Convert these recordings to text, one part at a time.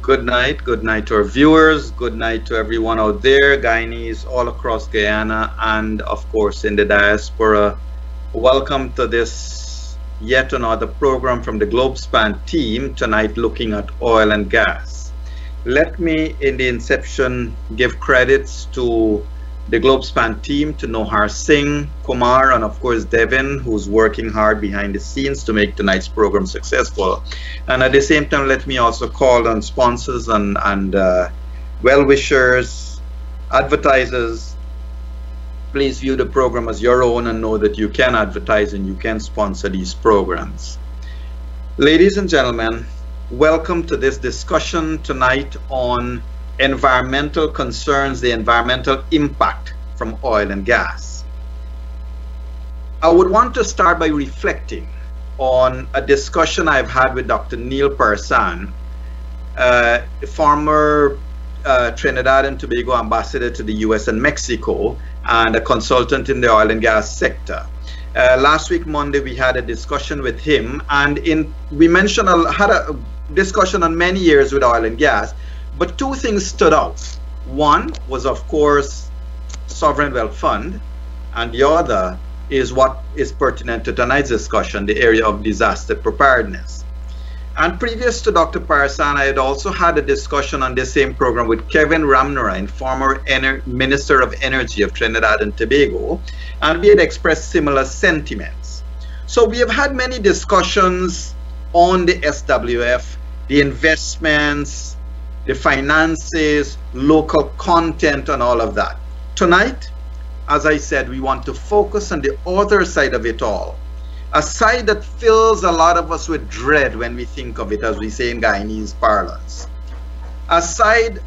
Good night to our viewers, good night to everyone out there, Guyanese all across Guyana, and of course in the diaspora. Welcome to this yet another program from the GlobeSpan team, tonight looking at oil and gas. Let me, in the inception, give credits to the GlobeSpan team, to Nohar Singh, Kumar, and of course Devin, who's working hard behind the scenes to make tonight's program successful. And at the same time, let me also call on sponsors and well-wishers, advertisers. Please view the program as your own and know that you can advertise and you can sponsor these programs. Ladies and gentlemen, welcome to this discussion tonight on environmental concerns, the environmental impact from oil and gas. I would want to start by reflecting on a discussion I've had with Dr. Neil Parsan, former Trinidad and Tobago ambassador to the US and Mexico, and a consultant in the oil and gas sector. Last week, Monday, we had a discussion with him, and we had a discussion on many years with oil and gas, but two things stood out. One was, of course, Sovereign Wealth Fund, and the other is what is pertinent to tonight's discussion, the area of disaster preparedness. And previous to Dr. Parsan, I had also had a discussion on this same program with Kevin Ramnarine, former Minister of Energy of Trinidad and Tobago, and we had expressed similar sentiments. So we have had many discussions on the SWF, the investments, the finances, local content, and all of that. Tonight, as I said, we want to focus on the other side of it all, a side that fills a lot of us with dread when we think of it, as we say in Guyanese parlance. A side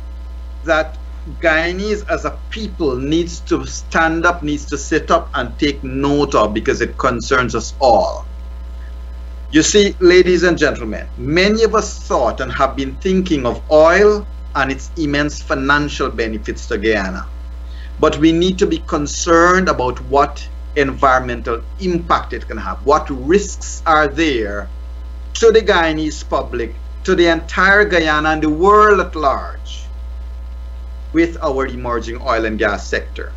that Guyanese as a people needs to stand up, needs to sit up and take note of, because it concerns us all. You see, ladies and gentlemen, many of us thought and have been thinking of oil and its immense financial benefits to Guyana. But we need to be concerned about what environmental impact it can have. What risks are there to the Guyanese public, to the entire Guyana and the world at large with our emerging oil and gas sector?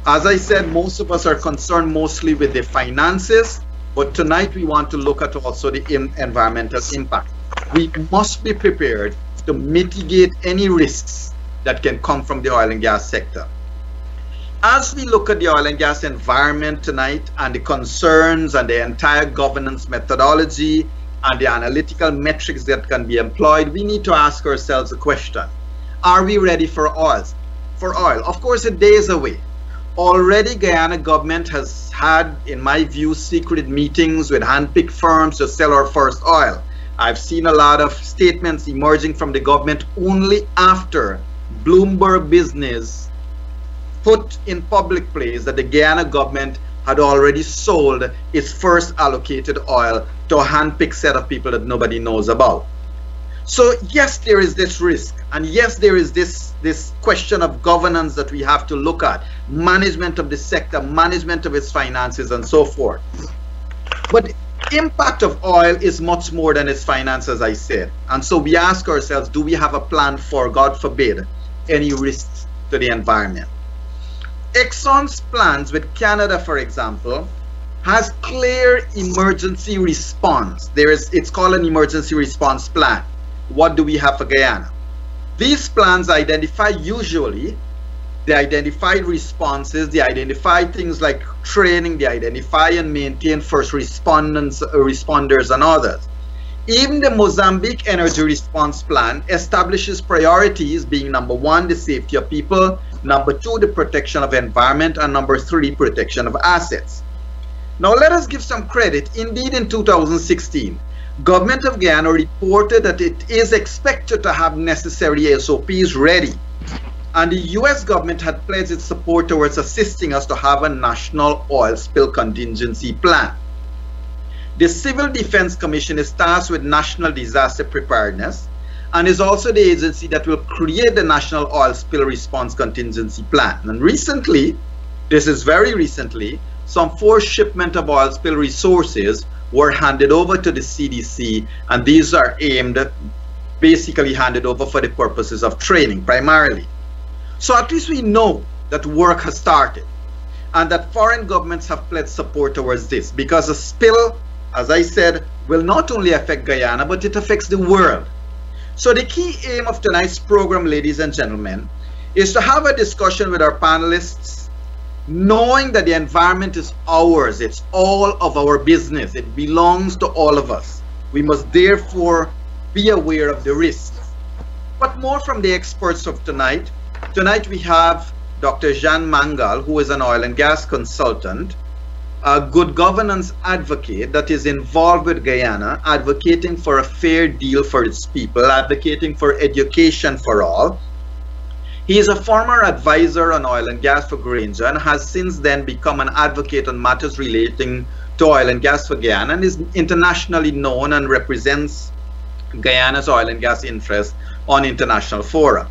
As I said, most of us are concerned mostly with the finances, but tonight we want to look at also the environmental impact. We must be prepared to mitigate any risks that can come from the oil and gas sector. As we look at the oil and gas environment tonight and the concerns and the entire governance methodology and the analytical metrics that can be employed, we need to ask ourselves a question. Are we ready for oil? Of course, a day is away. Already, Guyana government has had, in my view, secret meetings with hand-picked firms to sell our first oil. I've seen a lot of statements emerging from the government only after Bloomberg Business put in public place that the Guyana government had already sold its first allocated oil to a hand-picked set of people that nobody knows about. So yes, there is this risk, and yes, there is this question of governance that we have to look at, management of the sector, management of its finances, and so forth. But the impact of oil is much more than its finance, as I said. And so we ask ourselves, do we have a plan for, God forbid, any risks to the environment? Exxon's plans with Canada, for example, has clear emergency response. It's called an emergency response plan. What do we have for Guyana? These plans identify usually the identified responses, they identify things like training, they identify and maintain first responders and others. Even the Mozambique Energy Response Plan establishes priorities being number one, the safety of people, number two, the protection of environment, and number three, protection of assets. Now let us give some credit. Indeed, in 2016, Government of Guyana reported that it is expected to have necessary SOPs ready, and the US government had pledged its support towards assisting us to have a national oil spill contingency plan. The Civil Defense Commission is tasked with national disaster preparedness and is also the agency that will create the National Oil Spill Response Contingency Plan. And recently, this is very recently, some 4 shipments of oil spill resources were handed over to the CDC, and these are aimed basically handed over for the purposes of training primarily. So at least we know that work has started and that foreign governments have pledged support towards this, because a spill, as I said, will not only affect Guyana, but it affects the world. So the key aim of tonight's program, ladies and gentlemen, is to have a discussion with our panelists, knowing that the environment is ours. It's all of our business. It belongs to all of us. We must therefore be aware of the risks. But more from the experts of tonight. Tonight we have Dr. Jean Mangal, who is an oil and gas consultant, a good governance advocate that is involved with Guyana, advocating for a fair deal for its people, advocating for education for all. He is a former advisor on oil and gas for Granger and has since then become an advocate on matters relating to oil and gas for Guyana, and is internationally known and represents Guyana's oil and gas interests on international fora.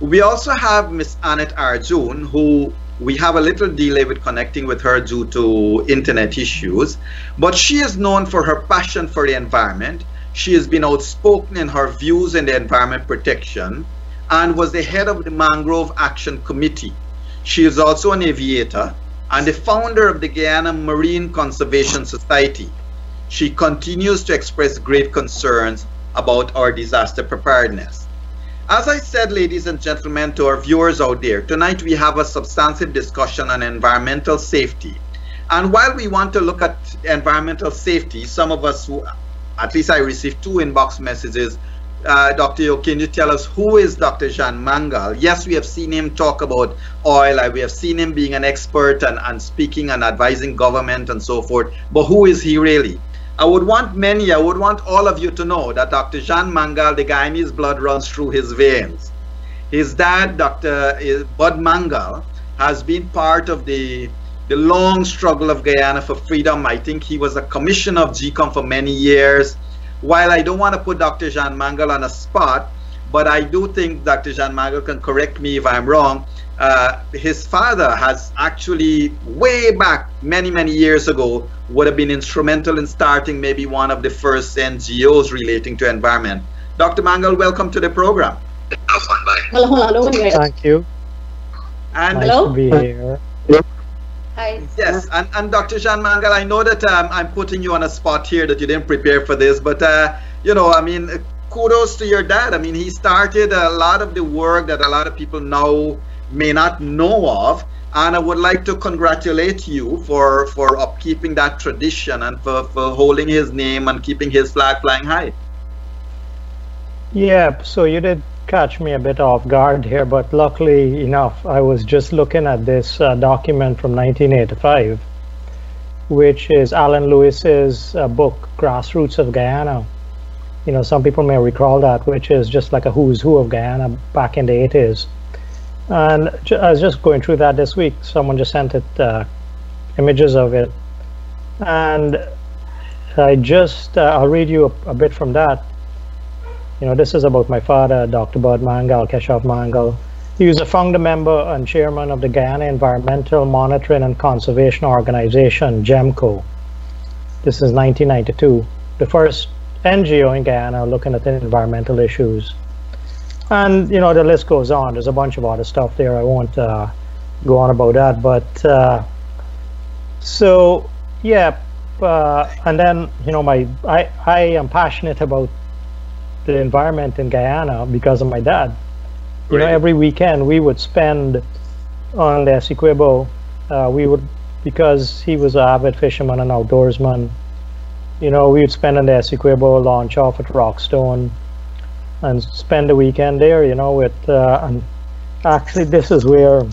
We also have Ms. Annette Arjun, who we have a little delay with connecting with her due to internet issues, but she is known for her passion for the environment. She has been outspoken in her views in the environment protection and was the head of the Mangrove Action Committee. She is also an aviator and the founder of the Guyana Marine Conservation Society. She continues to express great concerns about our disaster preparedness. As I said, ladies and gentlemen, to our viewers out there, tonight we have a substantive discussion on environmental safety. And while we want to look at environmental safety, some of us, at least I received 2 inbox messages. Dr. Yo, can you tell us who is Dr. Jean Mangal? Yes, we have seen him talk about oil. We have seen him being an expert and speaking and advising government and so forth. But who is he really? I would want all of you to know that Dr. Jean Mangal, the Guyanese blood runs through his veins. His dad, Dr. Bud Mangal, has been part of the long struggle of Guyana for freedom. I think he was a commissioner of GCOM for many years. While I don't want to put Dr. Jean Mangal on a spot, but I do think Dr. Jean Mangal can correct me if I'm wrong. His father has actually, way back many years ago, would have been instrumental in starting maybe one of the first NGOs relating to environment. Dr. Mangal, welcome to the program. Hello. Thank you. And nice to be here. Hi. Yes, and Dr. Jean Mangal, I know that I'm putting you on a spot here that you didn't prepare for this, but you know, I mean, kudos to your dad. I mean, he started a lot of the work that a lot of people now may not know of, and I would like to congratulate you for upkeeping that tradition and for holding his name and keeping his flag flying high. Yeah, so you did catch me a bit off guard here, but luckily enough, I was just looking at this document from 1985, which is Alan Lewis's book, Grassroots of Guyana. You know, some people may recall that, which is just like a who's who of Guyana back in the 80s. And I was just going through that this week. Someone just sent it, images of it. And I just, I'll read you a bit from that. You know, this is about my father, Dr. Bud Mangal, Keshav Mangal. He was a founder member and chairman of the Guyana Environmental Monitoring and Conservation Organization, GEMCO. This is 1992, the first NGO in Guyana looking at the environmental issues. And, you know, the list goes on. There's a bunch of other stuff there. I won't go on about that. But so, yeah. And then, you know, I am passionate about the environment in Guyana because of my dad. You know, every weekend we would spend on the Essequibo. We would, because he was an avid fisherman and outdoorsman, you know, we would spend on the Essequibo, launch off at Rockstone, and spend the weekend there, you know, with, and actually this is where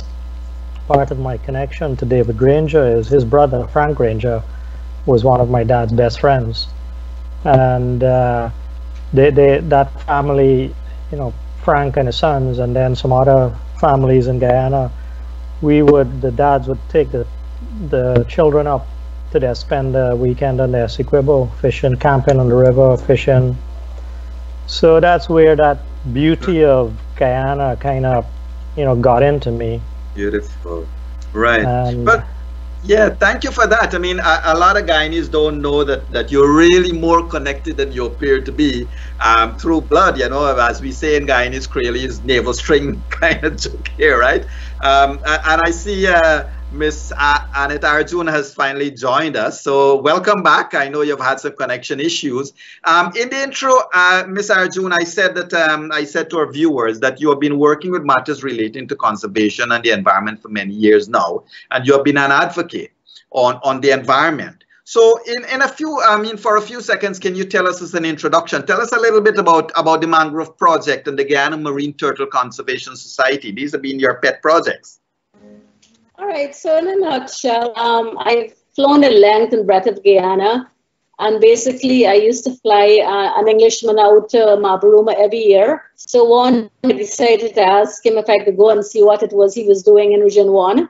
part of my connection to David Granger is. His brother, Frank Granger, was one of my dad's best friends. And that family, you know, Frank and his sons, and then some other families in Guyana, the dads would take the children up to there, spend the weekend on the Essequibo, fishing, camping on the river, fishing. So that's where that beauty of Guyana kind of, you know, got into me. Beautiful, right? Yeah, thank you for that. I mean, a lot of Guyanese don't know that you're really more connected than you appear to be through blood. You know, as we say in Guyanese, Creole is navel string kind of joke here, right? And I see Miss Annette Arjun has finally joined us. So welcome back. I know you've had some connection issues. In the intro, Miss Arjun, I said that I said to our viewers that you have been working with matters relating to conservation and the environment for many years now, and you have been an advocate on the environment. So in a few, for a few seconds, can you tell us as an introduction, tell us a little bit about the Mangrove Project and the Guyana Marine Turtle Conservation Society. These have been your pet projects. All right, so in a nutshell, I've flown the length and breadth of Guyana, and basically I used to fly an Englishman out to Mabaruma every year. So one, I decided to ask him if I could go and see what it was he was doing in Region 1,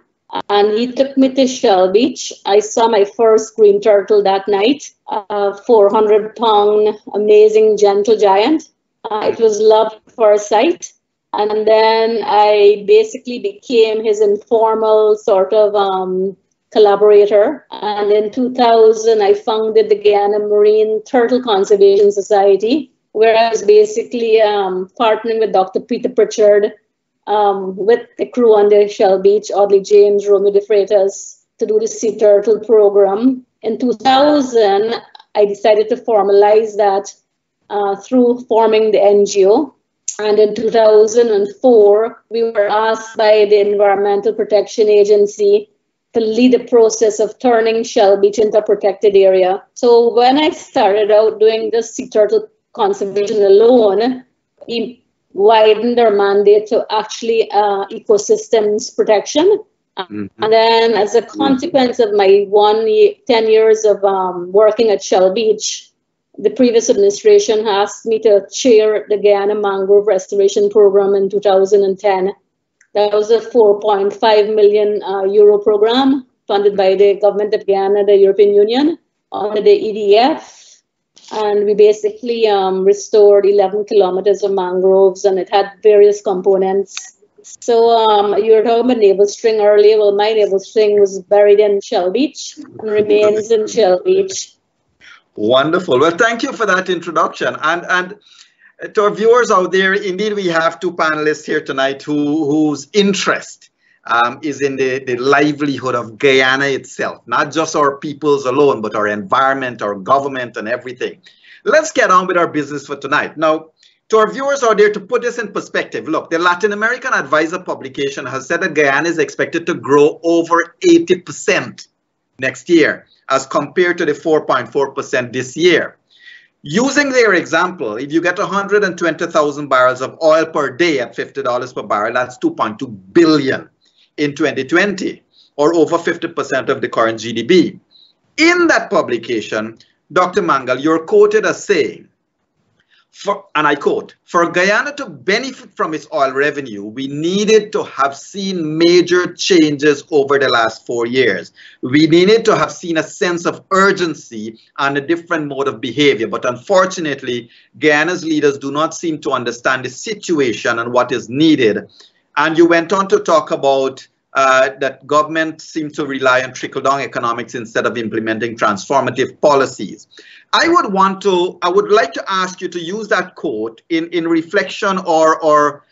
and he took me to Shell Beach. I saw my first green turtle that night, a 400-pound, amazing gentle giant. It was love at first sight. And then I basically became his informal sort of collaborator. And in 2000, I founded the Guyana Marine Turtle Conservation Society, where I was basically partnering with Dr. Peter Pritchard, with the crew on the Shell Beach, Audley James, Romeo de Freitas, to do the sea turtle program. In 2000, I decided to formalize that through forming the NGO. And in 2004, we were asked by the Environmental Protection Agency to lead the process of turning Shell Beach into a protected area. So when I started out doing the sea turtle conservation alone, we widened our mandate to actually ecosystems protection. And then as a consequence of my 10 years of working at Shell Beach, the previous administration asked me to chair the Guyana Mangrove Restoration Program in 2010. That was a 4.5 million euro program funded by the government of Guyana, the European Union, under the EDF. And we basically restored 11 kilometers of mangroves, and it had various components. So you were talking about navel string earlier. Well, my navel string was buried in Shell Beach and remains in Shell Beach. Wonderful. Well, thank you for that introduction. And to our viewers out there, indeed, we have two panelists here tonight whose interest is in the livelihood of Guyana itself, not just our peoples alone, but our environment, our government, and everything. Let's get on with our business for tonight. Now, to our viewers out there, to put this in perspective, look, the Latin American Advisor publication has said that Guyana is expected to grow over 80% next year, as compared to the 4.4% this year. Using their example, if you get 120,000 barrels of oil per day at $50 per barrel, that's 2.2 billion in 2020, or over 50% of the current GDP. In that publication, Dr. Mangal, you're quoted as saying, and I quote, "For Guyana to benefit from its oil revenue, we needed to have seen major changes over the last 4 years. We needed to have seen a sense of urgency and a different mode of behavior. But unfortunately, Guyana's leaders do not seem to understand the situation and what is needed." And you went on to talk about that government seems to rely on trickle-down economics instead of implementing transformative policies. I would like to ask you to use that quote in reflection or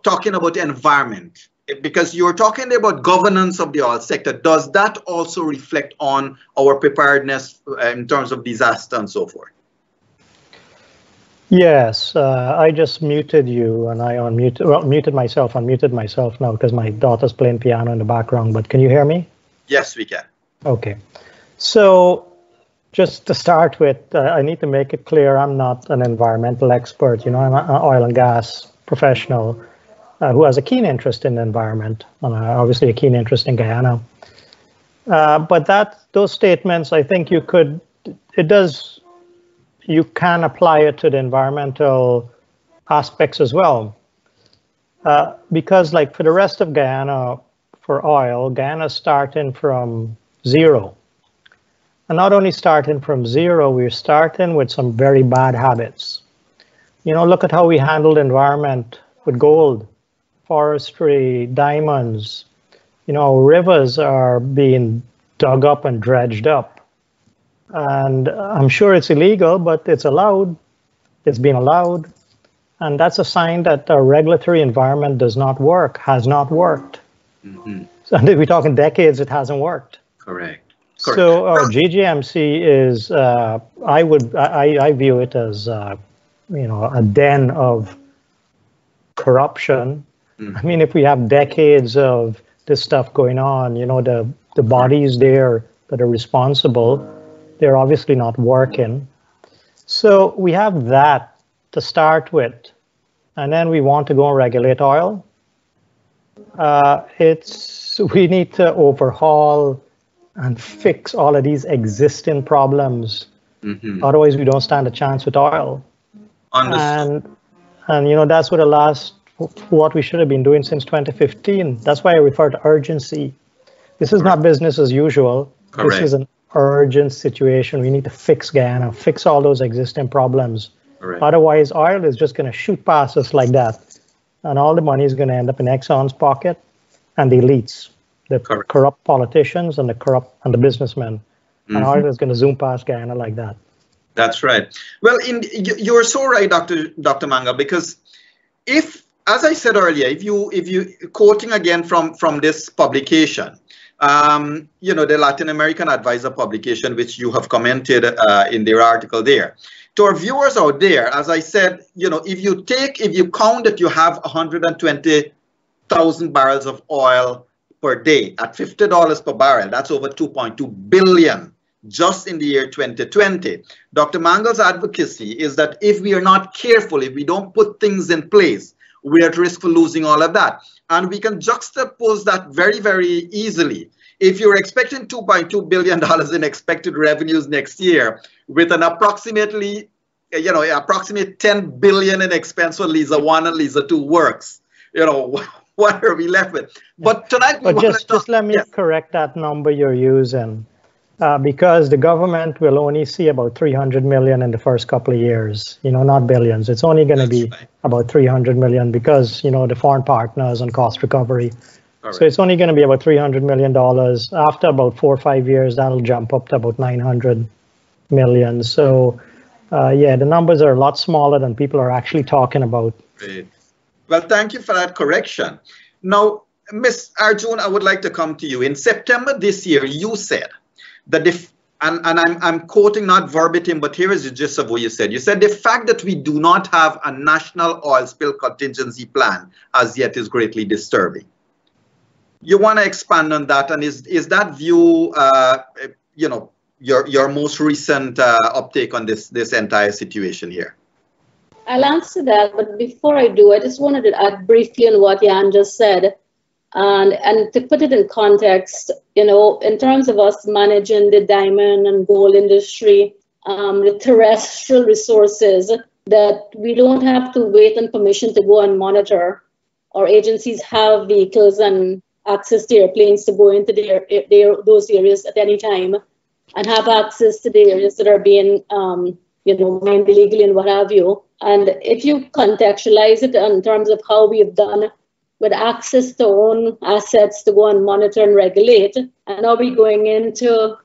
talking about environment, because you're talking about governance of the oil sector. Does that also reflect on our preparedness in terms of disaster and so forth? Yes, I just muted you, and I muted myself now because my daughter's playing piano in the background. But can you hear me? Yes, we can. Okay. So just to start with, I need to make it clear I'm not an environmental expert. You know, I'm an oil and gas professional who has a keen interest in the environment, and obviously a keen interest in Guyana. But those statements, I think you can apply it to the environmental aspects as well. Because like for the rest of Guyana, for oil, Guyana's starting from zero. And not only starting from zero, we're starting with some very bad habits. You know, look at how we handled environment with gold, forestry, diamonds, You know, rivers are being dug up and dredged up. And I'm sure it's illegal, but it's allowed. It's been allowed. And that's a sign that the regulatory environment does not work, has not worked. Mm-hmm. So we're talking decades, it hasn't worked. Correct. So GGMC is, I view it as, you know, a den of corruption. Mm-hmm. I mean, if we have decades of this stuff going on, you know, the bodies there that are responsible, they're obviously not working. So we have that to start with, and then we want to go and regulate oil. We need to overhaul and fix all of these existing problems. Mm-hmm. Otherwise, we don't stand a chance with oil. And you know, that's what we should have been doing since 2015. That's why I refer to urgency. This is not business as usual. Correct. This is an urgent situation. We need to fix Guyana, fix all those existing problems. Correct. Otherwise, oil is just going to shoot past us like that. And all the money is going to end up in Exxon's pocket and the elites, the corrupt politicians and the businessmen. Mm-hmm. And oil is going to zoom past Guyana like that. That's right. Well, you're so right, Dr. Mangal, because if, as I said earlier, if you quoting again from this publication, you know, the Latin American Advisor publication, which you have commented in their article there. To our viewers out there, as I said, you know, if you count that you have 120,000 barrels of oil per day at $50 per barrel, that's over 2.2 billion just in the year 2020. Dr. Mangal's advocacy is that if we are not careful, if we don't put things in place, we're at risk for losing all of that. And we can juxtapose that very, very easily. If you're expecting $2.2 billion in expected revenues next year, with an approximate 10 billion in expense for Liza 1 and Liza 2 works, you know, what are we left with? But tonight, just let me correct that number you're using, because the government will only see about 300 million in the first couple of years, you know, not billions. It's only going to be about 300 million because, you know, the foreign partners and cost recovery. Right. So it's only going to be about $300 million. After about 4 or 5 years, that'll jump up to about 900 million. So, yeah, the numbers are a lot smaller than people are actually talking about. Great. Well, thank you for that correction. Now, Ms. Arjun, I would like to come to you. In September this year, you said that I'm quoting not verbatim, but here is the gist of what you said. You said the fact that we do not have a national oil spill contingency plan as yet is greatly disturbing. You want to expand on that, and is that view, you know, your most recent uptake on this entire situation here? I'll answer that, but before I do, I just wanted to add briefly on what Jan just said, and to put it in context, you know, in terms of us managing the diamond and gold industry, the terrestrial resources, that we don't have to wait on permission to go and monitor. Our agencies have vehicles and access to airplanes to go into those areas at any time and have access to the areas that are being, you know, mined illegally and what have you. And if you contextualize it in terms of how we have done with access to own assets to go and monitor and regulate, and now we're going into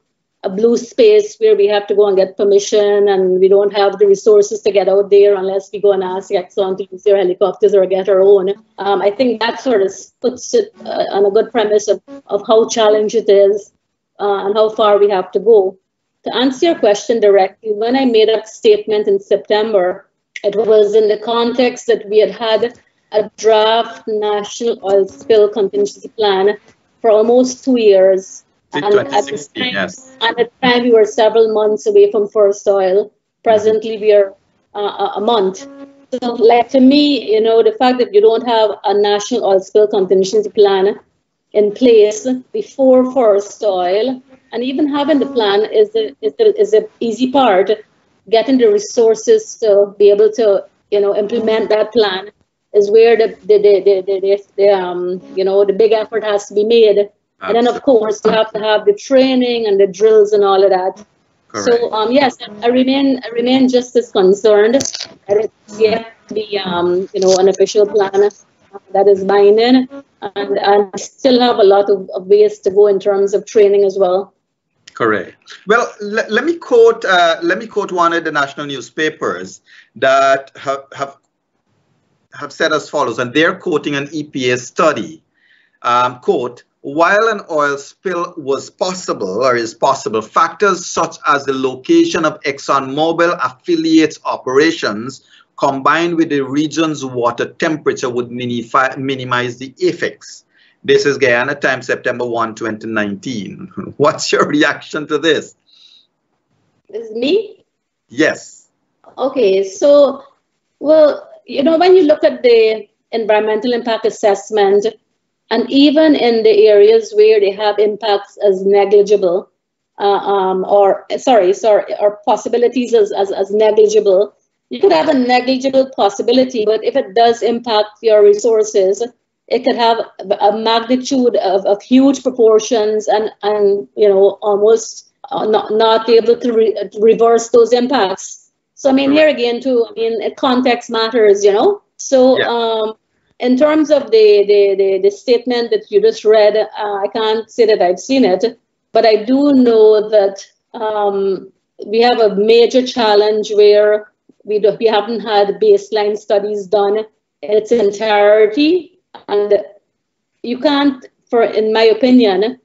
a blue space where we have to go and get permission and we don't have the resources to get out there unless we go and ask Exxon to use their helicopters or get our own. I think that sort of puts it on a good premise of how challenging it is and how far we have to go. To answer your question directly, when I made that statement in September, it was in the context that we had a draft national oil spill contingency plan for almost 2 years. And at the time, we were several months away from first oil. Presently, we are a month. So, like, to me, you know, the fact that you don't have a national oil spill contingency plan in place before first oil, and even having the plan is the easy part. Getting the resources to be able to, you know, implement that plan is where the big effort has to be made. Absolutely. And then, of course, you have to have the training and the drills and all of that. Correct. So, yes, I remain just as concerned that it's yet to be, you know, an official plan that is mining, and still have a lot of ways to go in terms of training as well. Correct. Well, let me quote one of the national newspapers that have said as follows, and they're quoting an EPA study. Quote, while an oil spill was possible or is possible, factors such as the location of ExxonMobil affiliates operations combined with the region's water temperature would minimize the effects. This is Guyana Times, September 1, 2019. What's your reaction to this? Is me? Yes. Okay, so, well, you know, when you look at the environmental impact assessment, and even in the areas where they have impacts as negligible, or possibilities as negligible, you could have a negligible possibility, but if it does impact your resources, it could have a magnitude of huge proportions and you know, almost not able to reverse those impacts. So I mean, here again too, I mean, context matters, you know. So yeah. In terms of the statement that you just read, I can't say that I've seen it, but I do know that we have a major challenge where we haven't had baseline studies done in its entirety, and you can't, in my opinion,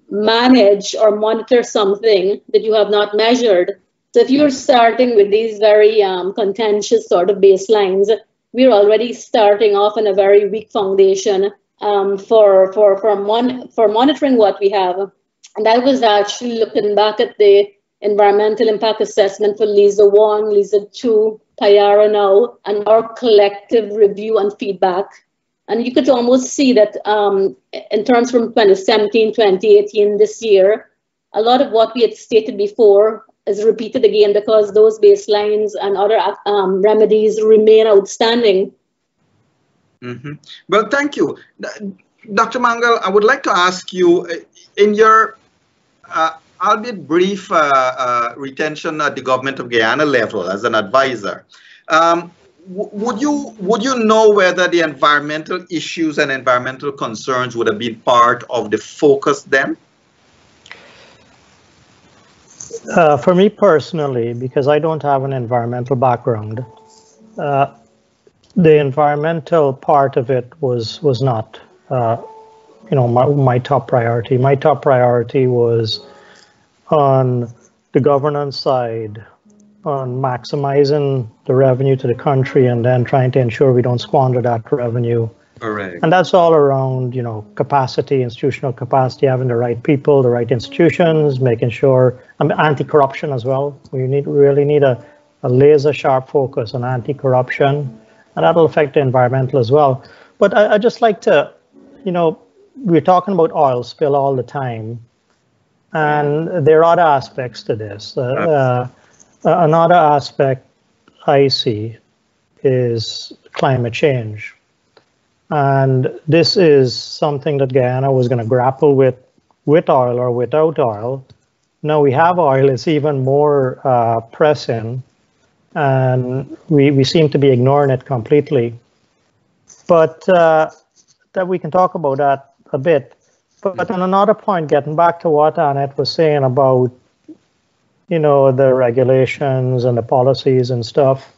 manage or monitor something that you have not measured. So if you're starting with these very contentious sort of baselines, we're already starting off on a very weak foundation for monitoring what we have. And I was actually looking back at the environmental impact assessment for Liza 1, Liza 2, Payara now, and our collective review and feedback. And you could almost see that in terms from 2017, 2018, this year, a lot of what we had stated before is repeated again because those baselines and other remedies remain outstanding. Mm-hmm. Well, thank you. Dr. Mangal, I would like to ask you, in your albeit brief retention at the government of Guyana level as an advisor, would you know whether the environmental issues and environmental concerns would have been part of the focus then? For me personally, because I don't have an environmental background, the environmental part of it was not, you know, my top priority. My top priority was on the governance side, on maximizing the revenue to the country, and then trying to ensure we don't squander that revenue. Correct. And that's all around, you know, capacity, institutional capacity, having the right people, the right institutions, making sure, anti-corruption as well. We really need a laser sharp focus on anti-corruption, and that'll affect the environmental as well. But I just like to, you know, we're talking about oil spill all the time, and there are other aspects to this. Another aspect I see is climate change. And this is something that Guyana was going to grapple with oil or without oil. Now we have oil, it's even more pressing, and we seem to be ignoring it completely. But that we can talk about that a bit. But on another point, getting back to what Annette was saying about, you know, the regulations and the policies and stuff.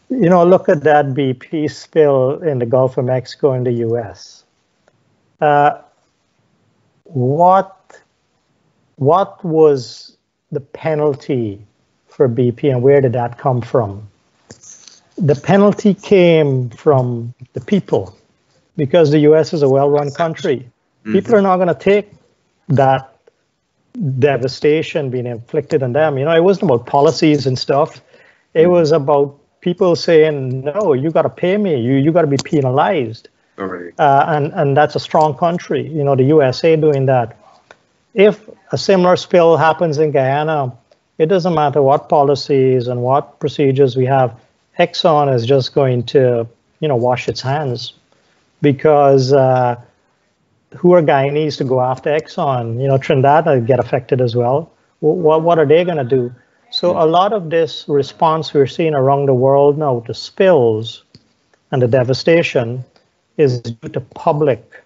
You know, look at that BP spill in the Gulf of Mexico in the US. What was the penalty for BP and where did that come from? The penalty came from the people because the US is a well-run country. Mm-hmm. People are not going to take that devastation being inflicted on them. You know, it wasn't about policies and stuff. It was about people saying, no, you got to pay me. You got to be penalized. Right. And that's a strong country. You know, the USA doing that. If a similar spill happens in Guyana, it doesn't matter what policies and what procedures we have. Exxon is just going to, you know, wash its hands because who are Guyanese to go after Exxon? You know, Trinidad will get affected as well. What are they going to do? So a lot of this response we're seeing around the world now to spills and the devastation is due to public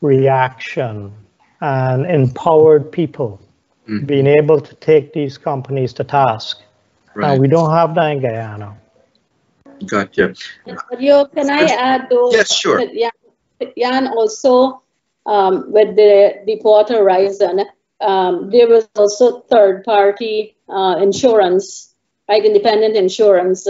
reaction and empowered people being able to take these companies to task. Right. Now, we don't have that in Guyana. Gotcha. Can I add though? Yes, sure. Jan, also with the Deepwater Horizon, there was also third-party insurance, right? Independent insurance,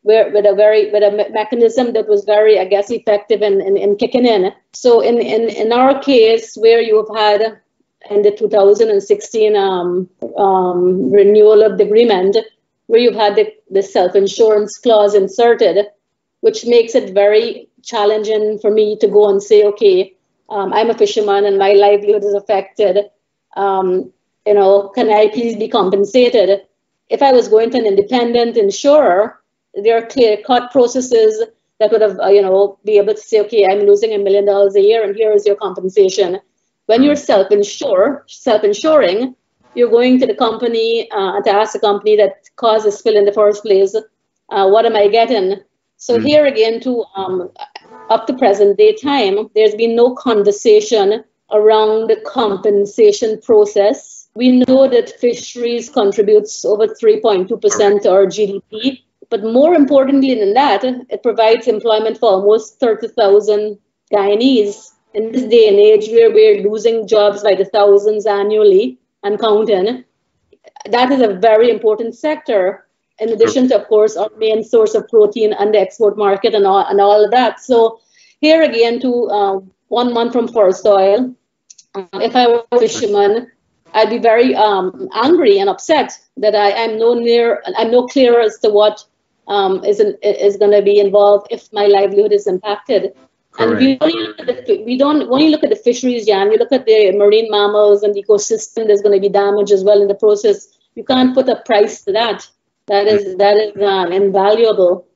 with a mechanism that was very, I guess, effective in kicking in. So in our case, where you have had in the 2016 renewal of the agreement, where you've had the self-insurance clause inserted, which makes it very challenging for me to go and say, okay, I'm a fisherman and my livelihood is affected. Can I please be compensated? If I was going to an independent insurer, there are clear-cut processes that would have, be able to say, okay, I'm losing $1 million a year and here is your compensation. When you're self-insuring, you're going to the company to ask the company that caused the spill in the first place, what am I getting? So here again, up to present day time, there's been no conversation around the compensation process. We know that fisheries contributes over 3.2% to our GDP, but more importantly than that, it provides employment for almost 30,000 Guyanese. In this day and age where we're losing jobs by the thousands annually and counting, that is a very important sector, in addition to, of course, our main source of protein and the export market and all of that. So here again, to 1 month from first oil, if I were a fisherman, I'd be very angry and upset that I'm no clearer as to what is going to be involved if my livelihood is impacted. Correct. And we don't only look at the fisheries, Jan. We look at the marine mammals and the ecosystem. There's going to be damage as well in the process. You can't put a price to that. That is invaluable.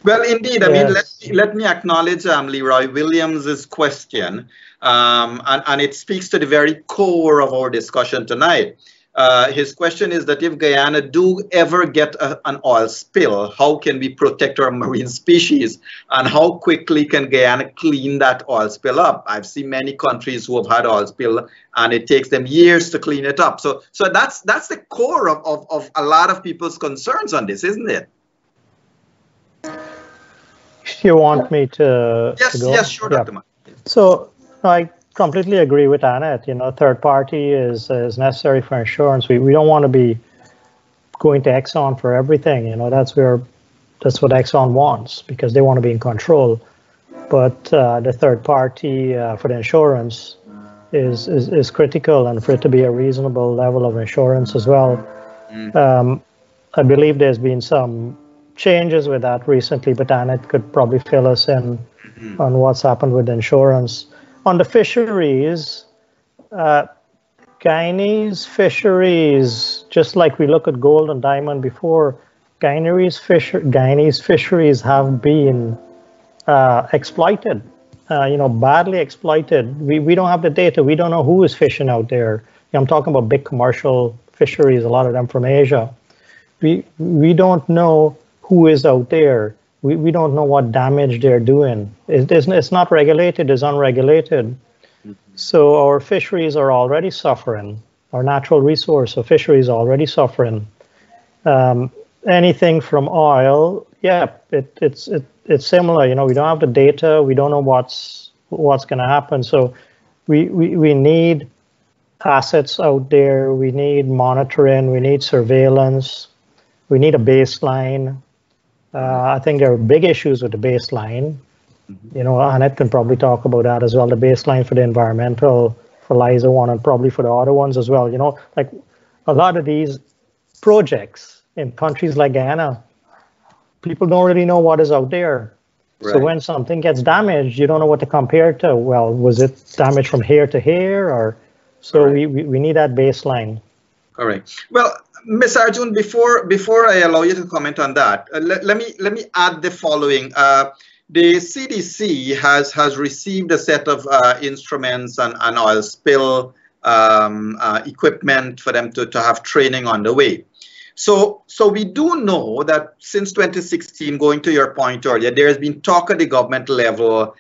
Well, indeed. I mean, let me acknowledge Leroy Williams's question, and it speaks to the very core of our discussion tonight. His question is that if Guyana do ever get an oil spill, how can we protect our marine species, and how quickly can Guyana clean that oil spill up? I've seen many countries who have had oil spill, and it takes them years to clean it up. So that's the core of a lot of people's concerns on this, isn't it? You want me to go? Yes, sure, Dr. Mark. So I completely agree with Annette. Third party is necessary for insurance. We don't want to be going to Exxon for everything. That's what Exxon wants, because they want to be in control. But the third party for the insurance is critical, and for it to be a reasonable level of insurance as well. I believe there's been some changes with that recently, but Annette could probably fill us in on what's happened with insurance. On the fisheries, Guyanese fisheries, just like we look at gold and diamond before, Guyanese fisheries have been exploited, badly exploited. We don't have the data. We don't know who is fishing out there. I'm talking about big commercial fisheries, a lot of them from Asia. We don't know who is out there. We don't know what damage they're doing. It's not regulated, it's unregulated. So our fisheries are already suffering. Our natural resource of fisheries are already suffering. Anything from oil, it's similar. We don't have the data. We don't know what's going to happen. So we need assets out there. We need monitoring. We need surveillance. We need a baseline. I think there are big issues with the baseline. Annette can probably talk about that as well, the baseline for the environmental, for LISA 1, and probably for the other ones as well. Like a lot of these projects in countries like Guyana, people don't really know what is out there. Right. So when something gets damaged, you don't know what to compare it to. Well, was it damage from here to here? Or so we need that baseline. All right. Well, Ms. Arjun, before I allow you to comment on that, let me add the following. The CDC has received a set of instruments and oil spill equipment for them to have training on the way. So we do know that since 2016, going to your point earlier, there has been talk at the government level.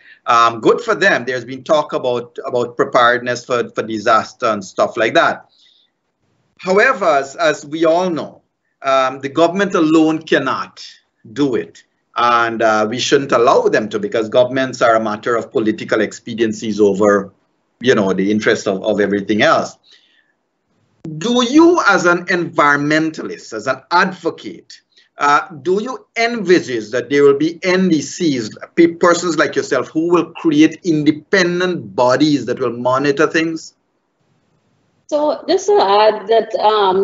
Good for them. There's been talk about preparedness for disaster and stuff like that. However, as we all know, the government alone cannot do it. And we shouldn't allow them to, because governments are a matter of political expediencies over, the interest of everything else. Do you, as an environmentalist, as an advocate, do you envisage that there will be NDCs, persons like yourself, who will create independent bodies that will monitor things? So just to add that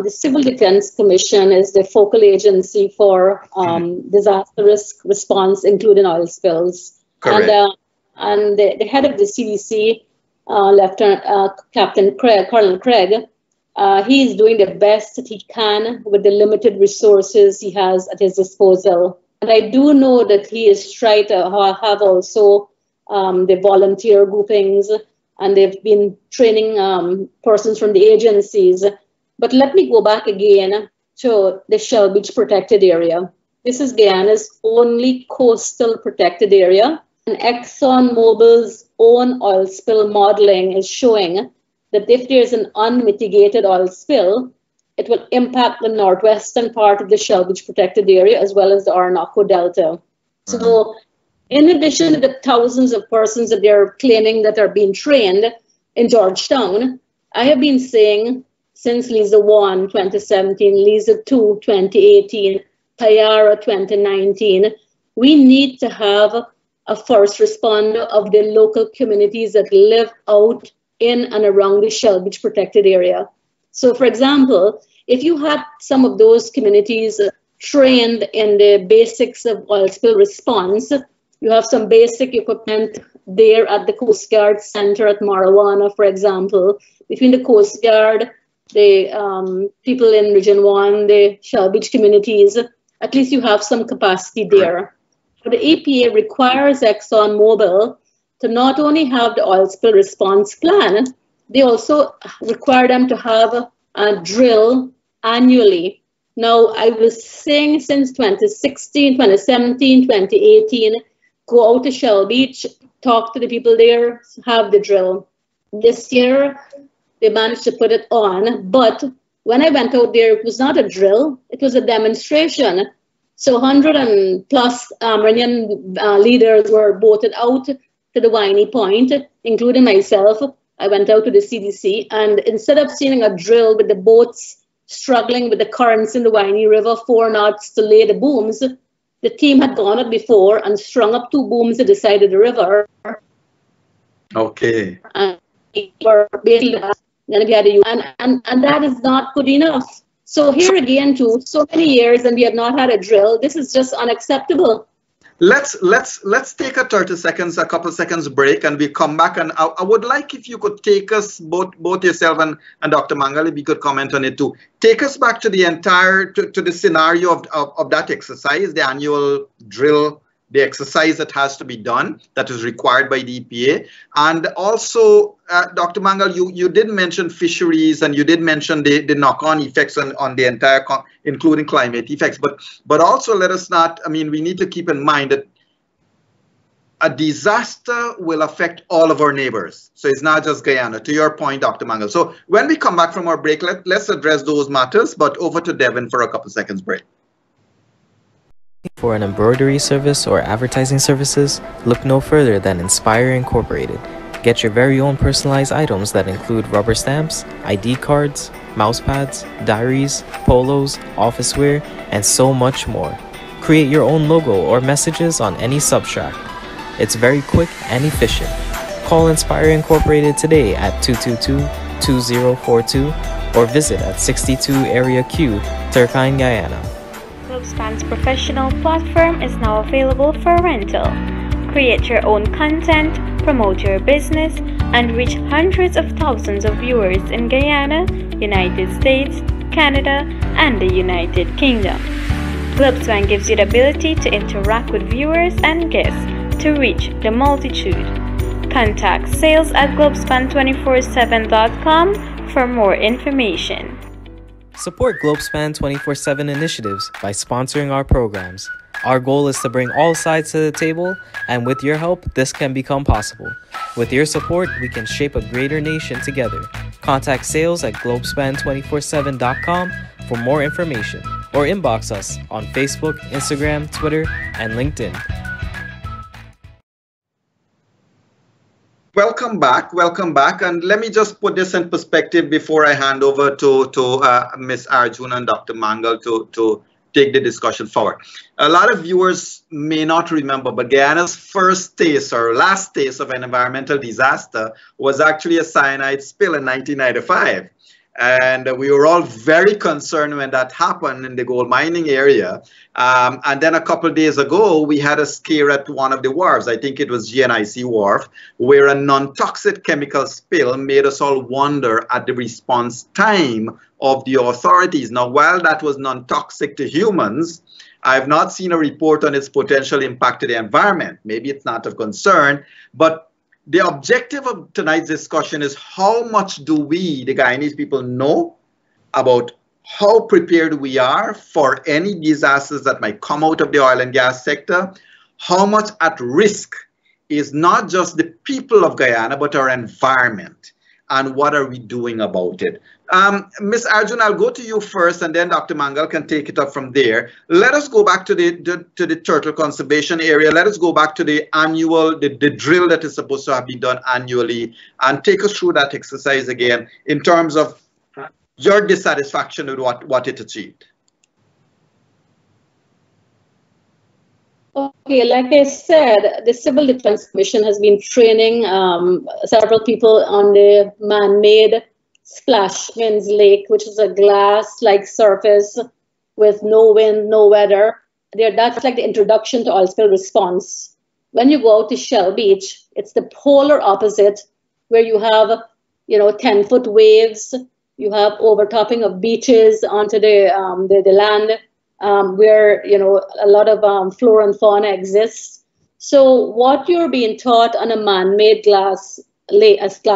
the Civil Defense Commission is the focal agency for disaster risk response, including oil spills. Correct. And the head of the CDC, Captain Craig, Colonel Craig, he is doing the best that he can with the limited resources he has at his disposal. And I do know that he is trying to have also the volunteer groupings, and they've been training persons from the agencies. But let me go back again to the Shell Beach Protected Area. This is Guyana's only coastal protected area. And ExxonMobil's own oil spill modeling is showing that if there's an unmitigated oil spill, it will impact the northwestern part of the Shell Beach Protected Area as well as the Orinoco Delta. So in addition to the thousands of persons that they're claiming that are being trained in Georgetown, I have been saying since LISA 1, 2017, LISA 2, 2018, Tayara 2019, we need to have a first responder of the local communities that live out in and around the Shell Beach Protected Area. So for example, if you had some of those communities trained in the basics of oil spill response, you have some basic equipment there at the Coast Guard Center at Marijuana, for example. Between the Coast Guard, the people in Region 1, the Shell Beach communities, at least you have some capacity there. But the EPA requires ExxonMobil to not only have the oil spill response plan, they also require them to have a drill annually. Now, I was saying since 2016, 2017, 2018, go out to Shell Beach, talk to the people there, have the drill. This year, they managed to put it on, but when I went out there, it was not a drill, it was a demonstration. So 100 and plus Marinian leaders were boated out to the Winey Point, including myself. I went out to the CDC, and instead of seeing a drill with the boats struggling with the currents in the Winey River, 4 knots to lay the booms, the team had gone up before and strung up 2 booms at the side of the river. Okay. And we were basically going to be at the and that is not good enough. So here again, too, so many years and we have not had a drill. This is just unacceptable. Let's take a 30 seconds, a couple seconds break, and we come back. And I would like if you could take us, both yourself and Dr. Mangal, if you could comment on it too. Take us back to the entire, to the scenario of that exercise, the annual drill, the exercise that has to be done, that is required by the EPA. And also, Dr. Mangal, you did mention fisheries, and you did mention the knock-on effects on the entire, including climate effects. But also, let us not, I mean, we need to keep in mind that a disaster will affect all of our neighbors. So it's not just Guyana, to your point, Dr. Mangal. So when we come back from our break, let's address those matters, but over to Devin for a couple seconds break. For an embroidery service or advertising services, look no further than Inspire Incorporated. Get your very own personalized items that include rubber stamps, ID cards, mouse pads, diaries, polos, office wear, and so much more. Create your own logo or messages on any substract. It's very quick and efficient. Call Inspire Incorporated today at 222-2042 or visit at 62 Area Q, Turkine, Guyana. GlobeSpan's professional platform is now available for rental. Create your own content, promote your business, and reach hundreds of thousands of viewers in Guyana, United States, Canada, and the United Kingdom. GlobeSpan gives you the ability to interact with viewers and guests to reach the multitude. Contact sales@globespan247.com for more information. Support GlobeSpan 24/7 initiatives by sponsoring our programs. Our goal is to bring all sides to the table, and with your help, this can become possible. With your support, we can shape a greater nation together. Contact sales at globespan247.com for more information, or inbox us on Facebook, Instagram, Twitter, and LinkedIn. Welcome back, and let me just put this in perspective before I hand over to Ms. Arjuna and Dr. Mangal to take the discussion forward. A lot of viewers may not remember, but Guyana's first taste or last taste of an environmental disaster was actually a cyanide spill in 1995. And we were all very concerned when that happened in the gold mining area. And then a couple of days ago, we had a scare at one of the wharves. I think it was GNIC Wharf, where a non-toxic chemical spill made us all wonder at the response time of the authorities. Now, while that was non-toxic to humans, I have not seen a report on its potential impact to the environment. Maybe it's not of concern, but the objective of tonight's discussion is how much do we, the Guyanese people, know about how prepared we are for any disasters that might come out of the oil and gas sector, how much at risk is not just the people of Guyana, but our environment, and what are we doing about it. Ms. Arjun, I'll go to you first, and then Dr. Mangal can take it up from there. Let us go back to the turtle conservation area. Let us go back to the annual, the drill that is supposed to have been done annually, and take us through that exercise again in terms of your dissatisfaction with what it achieved. Okay, like I said, the Civil Defense Commission has been training several people on the man-made Splashmans Lake, which is a glass-like surface with no wind, no weather. That's like the introduction to oil spill response. When you go out to Shell Beach, it's the polar opposite, where you have, 10-foot waves, you have overtopping of beaches onto the land, where a lot of flora and fauna exists. So what you're being taught on a man-made glass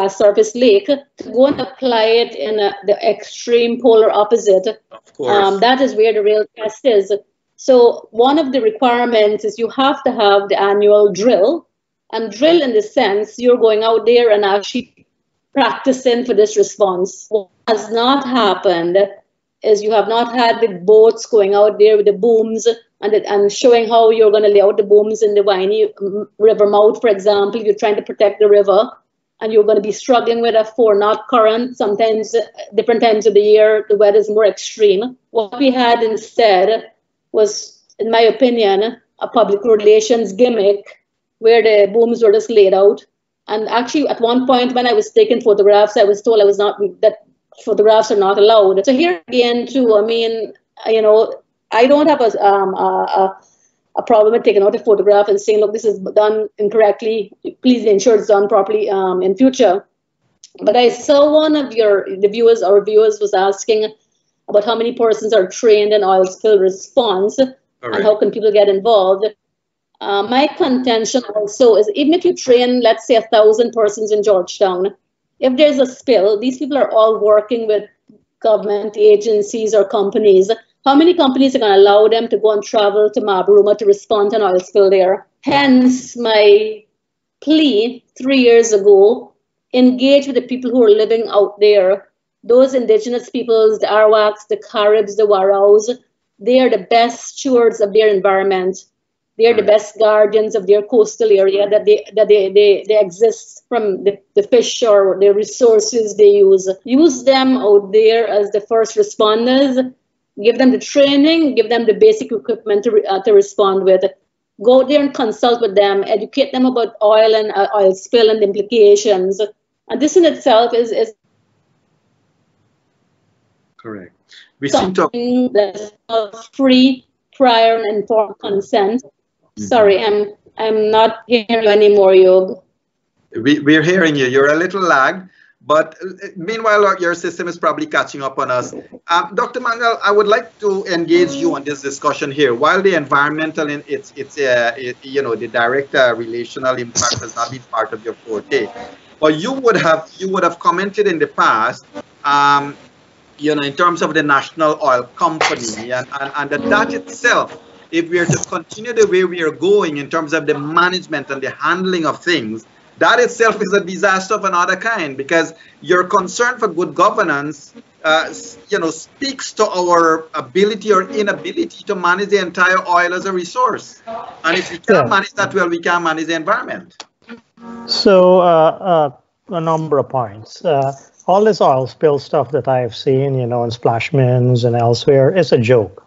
surface lake, to go and apply it in the extreme polar opposite, of course. That is where the real test is. So one of the requirements is you have to have the annual drill, and drill in the sense you're going out there and actually practicing for this response. What has not happened is you have not had the boats going out there with the booms and showing how you're going to lay out the booms in the Waiini River mouth, for example. You're trying to protect the river, and you're going to be struggling with a 4-knot current. Sometimes, different times of the year, the weather is more extreme. What we had instead was, in my opinion, a public relations gimmick where the booms were just laid out. And actually, at one point when I was taking photographs, I was told that photographs are not allowed. So here again, too, I mean, I don't have a problem with taking out a photograph and saying, look, this is done incorrectly. Please ensure it's done properly in future. But I saw one of the viewers was asking about how many persons are trained in oil spill response and how can people get involved. My contention also is, even if you train, let's say, 1,000 persons in Georgetown, if there's a spill, these people are all working with government agencies or companies. How many companies are going to allow them to go and travel to Mabaruma to respond to an oil spill there? Hence my plea 3 years ago, engage with the people who are living out there. Those indigenous peoples, the Arawaks, the Caribs, the Waraos, they are the best stewards of their environment. They are the best guardians of their coastal area, that they exist from the fish or the resources they use. Use them out there as the first responders. Give them the training, give them the basic equipment to respond with. Go there and consult with them, educate them about oil and oil spill and the implications. And this in itself is correct. We seem to that's free, prior, and informed consent. Sorry, I'm not hearing you anymore, Yog. We're hearing you. You're a little lagged. But meanwhile, your system is probably catching up on us. Dr. Mangal, I would like to engage you on this discussion here. While the environmental, the direct relational impact has not been part of your forte, but you would have commented in the past in terms of the national oil company, and that itself, if we are to continue the way we are going in terms of the management and the handling of things, that itself is a disaster of another kind, because your concern for good governance, speaks to our ability or inability to manage the entire oil as a resource. And if we can't manage that well, we can't manage the environment. So a number of points. All this oil spill stuff that I have seen, in Splashmans and elsewhere, is a joke.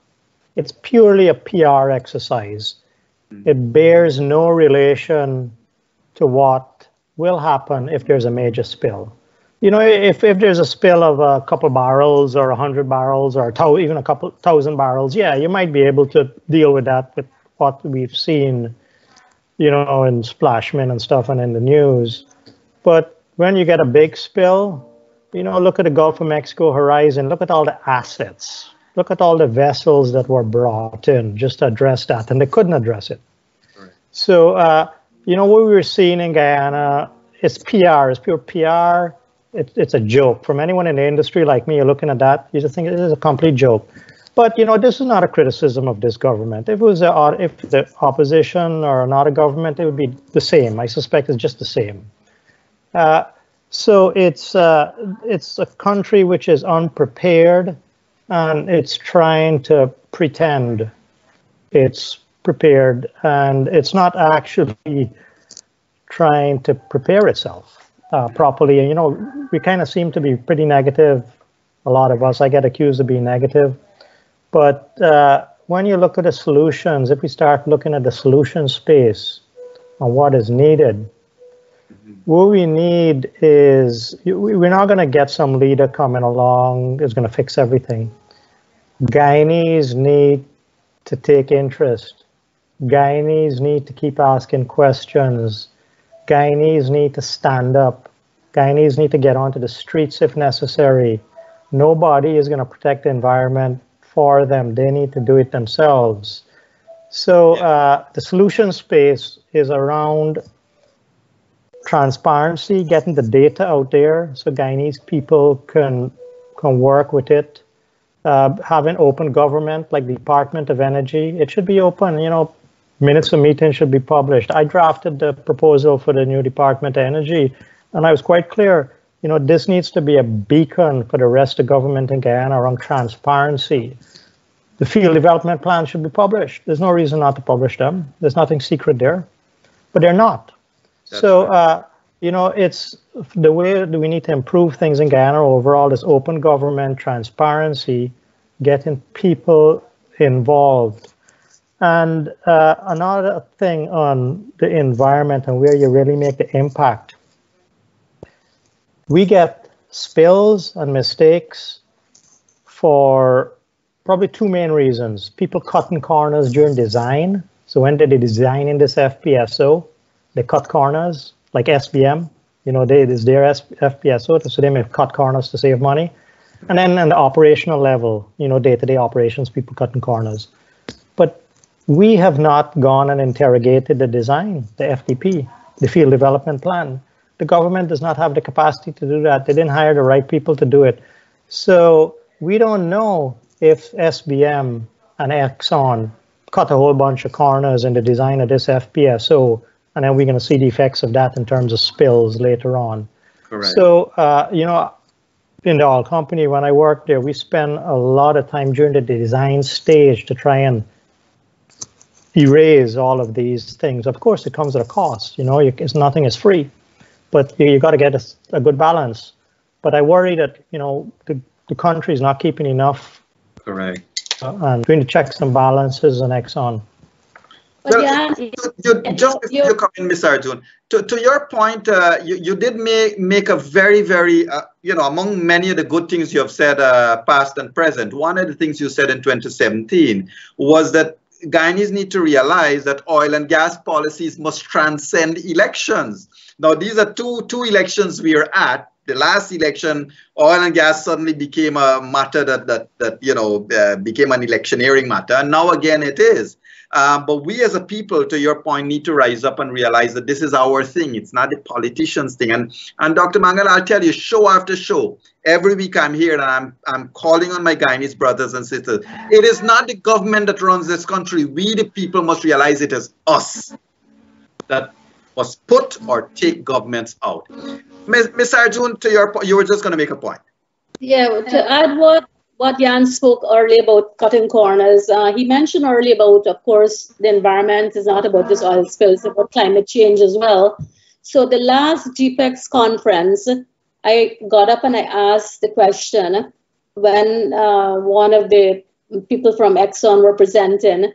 It's purely a PR exercise. It bears no relation to what will happen if there's a major spill. If there's a spill of a couple barrels or 100 barrels or even a couple thousand barrels, yeah, you might be able to deal with that with what we've seen, in Splashman and stuff and in the news. But when you get a big spill, look at the Gulf of Mexico horizon, look at all the assets, look at all the vessels that were brought in just to address that, and they couldn't address it. Right. So, what we were seeing in Guyana is PR, it's pure PR. It's a joke. From anyone in the industry like me, you're looking at that, you just think it is a complete joke. But, this is not a criticism of this government. If it was if the opposition or another government, it would be the same. I suspect it's just the same. So it's a country which is unprepared, and it's trying to pretend it's prepared, and it's not actually trying to prepare itself properly. And, we kind of seem to be pretty negative, a lot of us. I get accused of being negative. But when you look at the solutions, if we start looking at the solution space on what is needed, what we need is, we're not going to get some leader coming along who's going to fix everything. Guyanese need to take interest. Guyanese need to keep asking questions. Guyanese need to stand up. Guyanese need to get onto the streets if necessary. Nobody is going to protect the environment for them. They need to do it themselves. So the solution space is around transparency, getting the data out there so Guyanese people can work with it. Having open government like the Department of Energy, it should be open. Minutes of meetings should be published. I drafted the proposal for the new Department of Energy, and I was quite clear, this needs to be a beacon for the rest of government in Guyana around transparency. The field development plan should be published. There's no reason not to publish them. There's nothing secret there, but they're not. That's so, right. It's the way that we need to improve things in Guyana overall is open government, transparency, getting people involved. And another thing on the environment and where you really make the impact. We get spills and mistakes for probably two main reasons. People cutting corners during design. So when they're designing this FPSO, they cut corners, like SBM. It's their FPSO, so they may cut corners to save money. And then on the operational level, day-to-day operations, people cutting corners. But we have not gone and interrogated the design, the FDP, the field development plan. The government does not have the capacity to do that. They didn't hire the right people to do it. So we don't know if SBM and Exxon cut a whole bunch of corners in the design of this FPSO, and then we're going to see the effects of that in terms of spills later on. Correct. So, in the oil company, when I worked there, we spent a lot of time during the design stage to try and erase all of these things. Of course, it comes at a cost. Nothing is free, but you got to get a good balance. But I worry that the country is not keeping enough. Correct. And doing the checks and balances on Exxon. Well, just before you come in, Ms. Arjun, to your point, you did make a very, very, among many of the good things you have said, past and present, one of the things you said in 2017 was that Guyanese need to realize that oil and gas policies must transcend elections. Now, these are two elections we are at. The last election, oil and gas suddenly became a matter that became an electioneering matter. And now again it is. But we as a people, to your point, need to rise up and realize that this is our thing. It's not the politicians' thing. And Dr. Mangal, I'll tell you, show after show, every week I'm here and I'm calling on my Guyanese brothers and sisters. It is not the government that runs this country. We, the people, must realize it is us that must put or take governments out. Ms. Arjun, to your point, you were just going to make a point. Yeah, to add what Jan spoke earlier about cutting corners, he mentioned earlier about, of course, the environment is not about just oil spills, it's about climate change as well. So the last GPEX conference, I got up and I asked the question when one of the people from Exxon were presenting,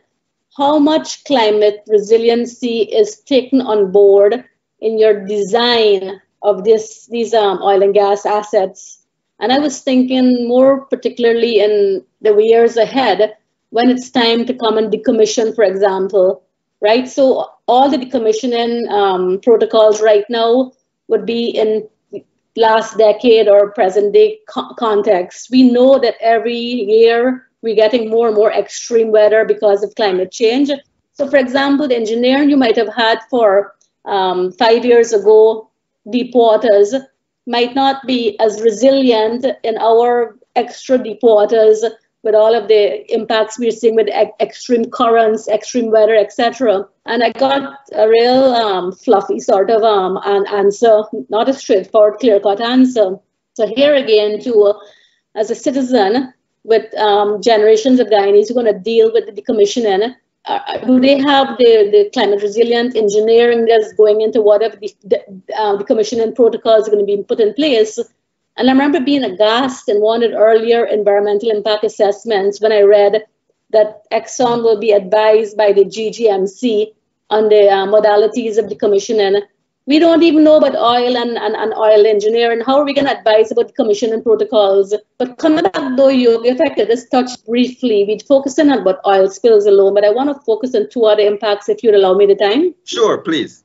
how much climate resiliency is taken on board in your design of these oil and gas assets? And I was thinking more particularly in the years ahead when it's time to come and decommission, for example, right? So all the decommissioning protocols right now would be in last decade or present day context. We know that every year we're getting more and more extreme weather because of climate change. So for example, the engineering you might have had for 5 years ago, deep waters, might not be as resilient in our extra deep waters with all of the impacts we're seeing with extreme currents, extreme weather, etc. And I got a real fluffy sort of an answer, not a straightforward, clear-cut answer. So here again, too, as a citizen with generations of Guyanese who are going to deal with the decommissioning, do they have the climate resilient engineering that's going into whatever the commissioning protocols are going to be put in place? And I remember being aghast in one of the earlier environmental impact assessments when I read that Exxon will be advised by the GGMC on the modalities of decommissioning. We don't even know about oil and oil engineering. How are we going to advise about decommissioning protocols? But coming back though, if I could just touch briefly, we'd focus in on about oil spills alone, but I want to focus on two other impacts if you'd allow me the time. Sure, please.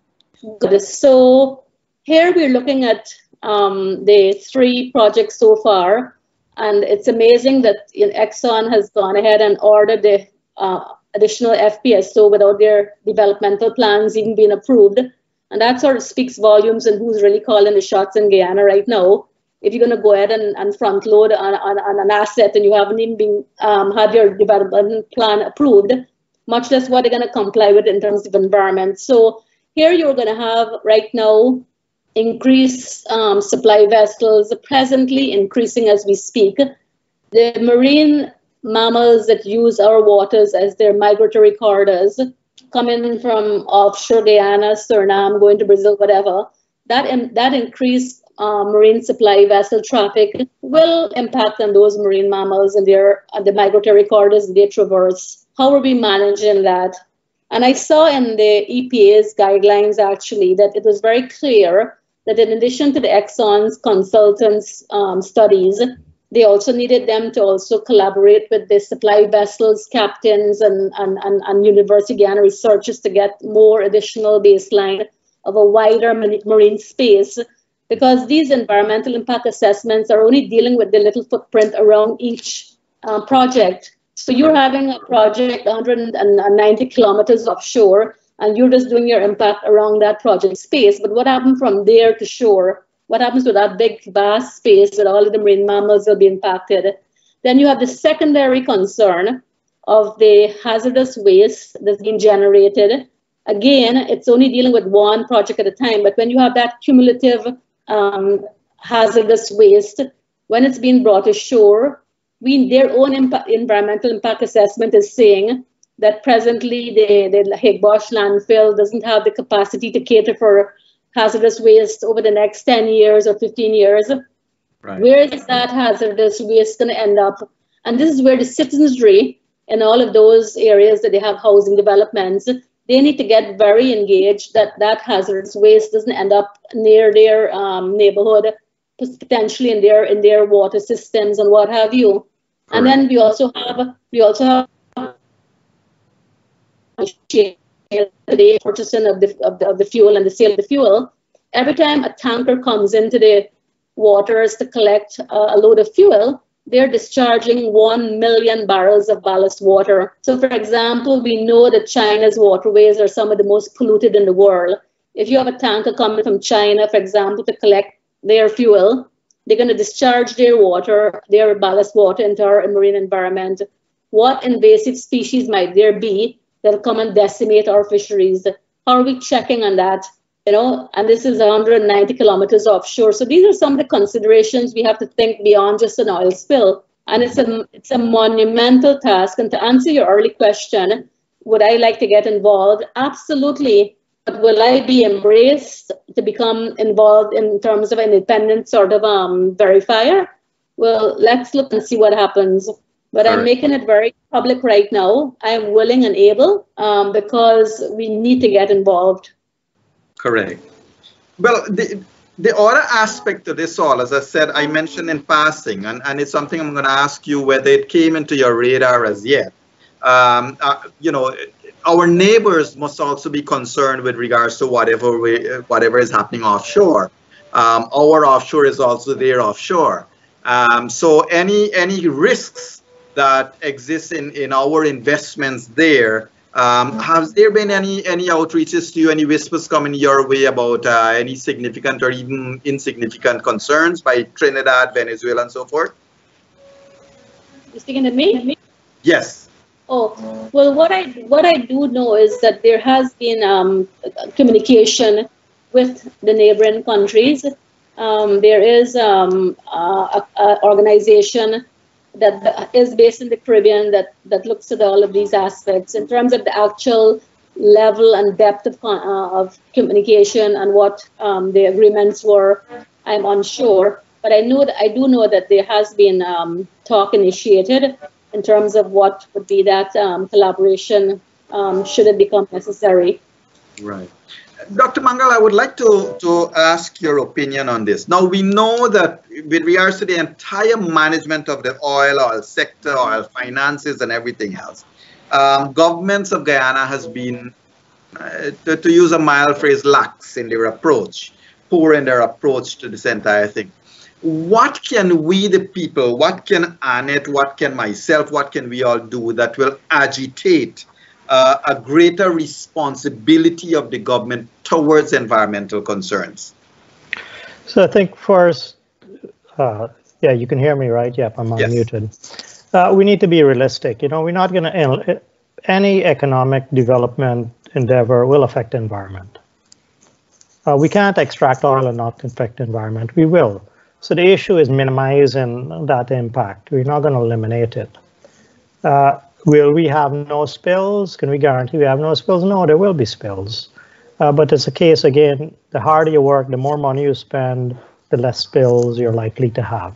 Good. So here we're looking at the 3 projects so far, and it's amazing that Exxon has gone ahead and ordered the additional FPSO without their developmental plans even being approved. And that sort of speaks volumes on who's really calling the shots in Guyana right now. If you're going to go ahead and front load on an asset and you haven't even been had your development plan approved, much less what they're going to comply with in terms of environment. So here you're going to have right now increased supply vessels, presently increasing as we speak. The marine mammals that use our waters as their migratory corridors, coming from offshore Guyana, Suriname, going to Brazil, whatever, that increased marine supply vessel traffic will impact on those marine mammals and the migratory corridors they traverse. How are we managing that? And I saw in the EPA's guidelines, actually, that it was very clear that in addition to the Exxon's consultants' studies, they also needed them to also collaborate with the supply vessels, captains, and University of Guyana researchers to get more additional baseline of a wider marine space, because these environmental impact assessments are only dealing with the little footprint around each project. So you're having a project 190 kilometers offshore, and you're just doing your impact around that project space. But what happens from there to shore? What happens to that big, vast space where all of the marine mammals will be impacted? Then you have the secondary concern of the hazardous waste that's being generated. Again, it's only dealing with one project at a time, but when you have that cumulative hazardous waste, when it's being brought ashore, their own environmental impact assessment is saying that presently the Higbosh landfill doesn't have the capacity to cater for hazardous waste over the next 10 years or 15 years. Right. Where is that hazardous waste going to end up? And this is where the citizenry in all of those areas that they have housing developments, they need to get very engaged that hazardous waste doesn't end up near their neighborhood, potentially in their water systems and what have you. Correct. And then we also have the purchasing of the fuel and the sale of the fuel. Every time a tanker comes into the waters to collect a load of fuel, they're discharging 1 million barrels of ballast water. So for example, we know that China's waterways are some of the most polluted in the world. If you have a tanker coming from China, for example, to collect their fuel, they're going to discharge their water, their ballast water into our marine environment. What invasive species might there be that'll come and decimate our fisheries? How are we checking on that? You know, and this is 190 kilometers offshore. So these are some of the considerations we have to think beyond just an oil spill. And it's a monumental task. And to answer your early question, would I like to get involved? Absolutely. But will I be embraced to become involved in terms of an independent sort of verifier? Well, let's look and see what happens. But I'm making it very public right now. I'm willing and able because we need to get involved. Correct. Well, the other aspect of this all, as I said, I mentioned in passing, and it's something I'm going to ask you whether it came into your radar as yet. You know, our neighbors must also be concerned with regards to whatever is happening offshore. Our offshore is also their offshore. So any risks that exist in our investments there, has there been any outreaches to you, any whispers coming your way about any significant or even insignificant concerns by Trinidad, Venezuela, and so forth? You speaking to me? Yes. Oh, well, what I do know is that there has been communication with the neighboring countries. There is an organization that is based in the Caribbean that looks at all of these aspects. In terms of the actual level and depth of communication and what the agreements were, I'm unsure. But I do know that there has been talk initiated in terms of what would be that collaboration should it become necessary. Right. Dr. Mangal, I would like to ask your opinion on this. Now, we know that with regards to the entire management of the oil sector, oil finances, and everything else, governments of Guyana has been, to use a mild phrase, lax in their approach, poor in their approach to this entire thing. What can we, the people, what can Annette, what can myself, what can we all do that will agitate a greater responsibility of the government towards environmental concerns? So I think first, yeah, you can hear me, right? Yep, I'm unmuted. Yes. We need to be realistic. You know, we're not going to, any economic development endeavor will affect the environment. We can't extract oil and not affect the environment. We will. So the issue is minimizing that impact. We're not going to eliminate it. Will we have no spills? Can we guarantee we have no spills? No, there will be spills. But it's a case, again, the harder you work, the more money you spend, the less spills you're likely to have.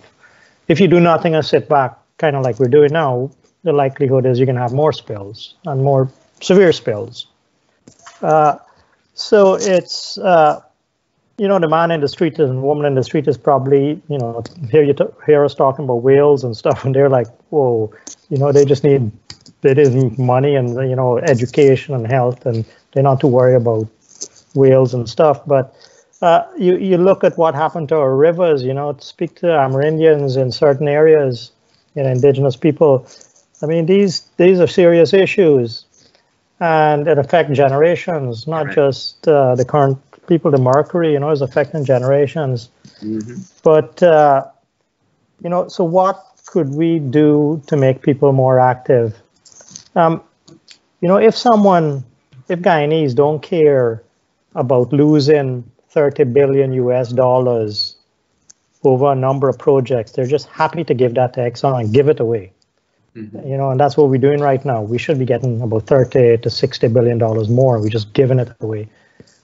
If you do nothing and sit back, kind of like we're doing now, the likelihood is you're going to have more spills and more severe spills. So it's, you know, the man in the street and woman in the street is probably, you know, hear us talking about whales and stuff, and they're like, whoa, you know, they need money and, you know, education and health, and they're not too worried about whales and stuff. But you look at what happened to our rivers, you know, speak to Amerindians in certain areas, you know, indigenous people. I mean, these are serious issues, and it affects generations, not just the current people. The mercury, you know, is affecting generations. Mm-hmm. But, you know, so what could we do to make people more active? You know, if Guyanese don't care about losing $30 billion US over a number of projects, they're just happy to give that to Exxon and give it away. Mm-hmm. You know, and that's what we're doing right now. We should be getting about $30 to $60 billion more. We're just giving it away.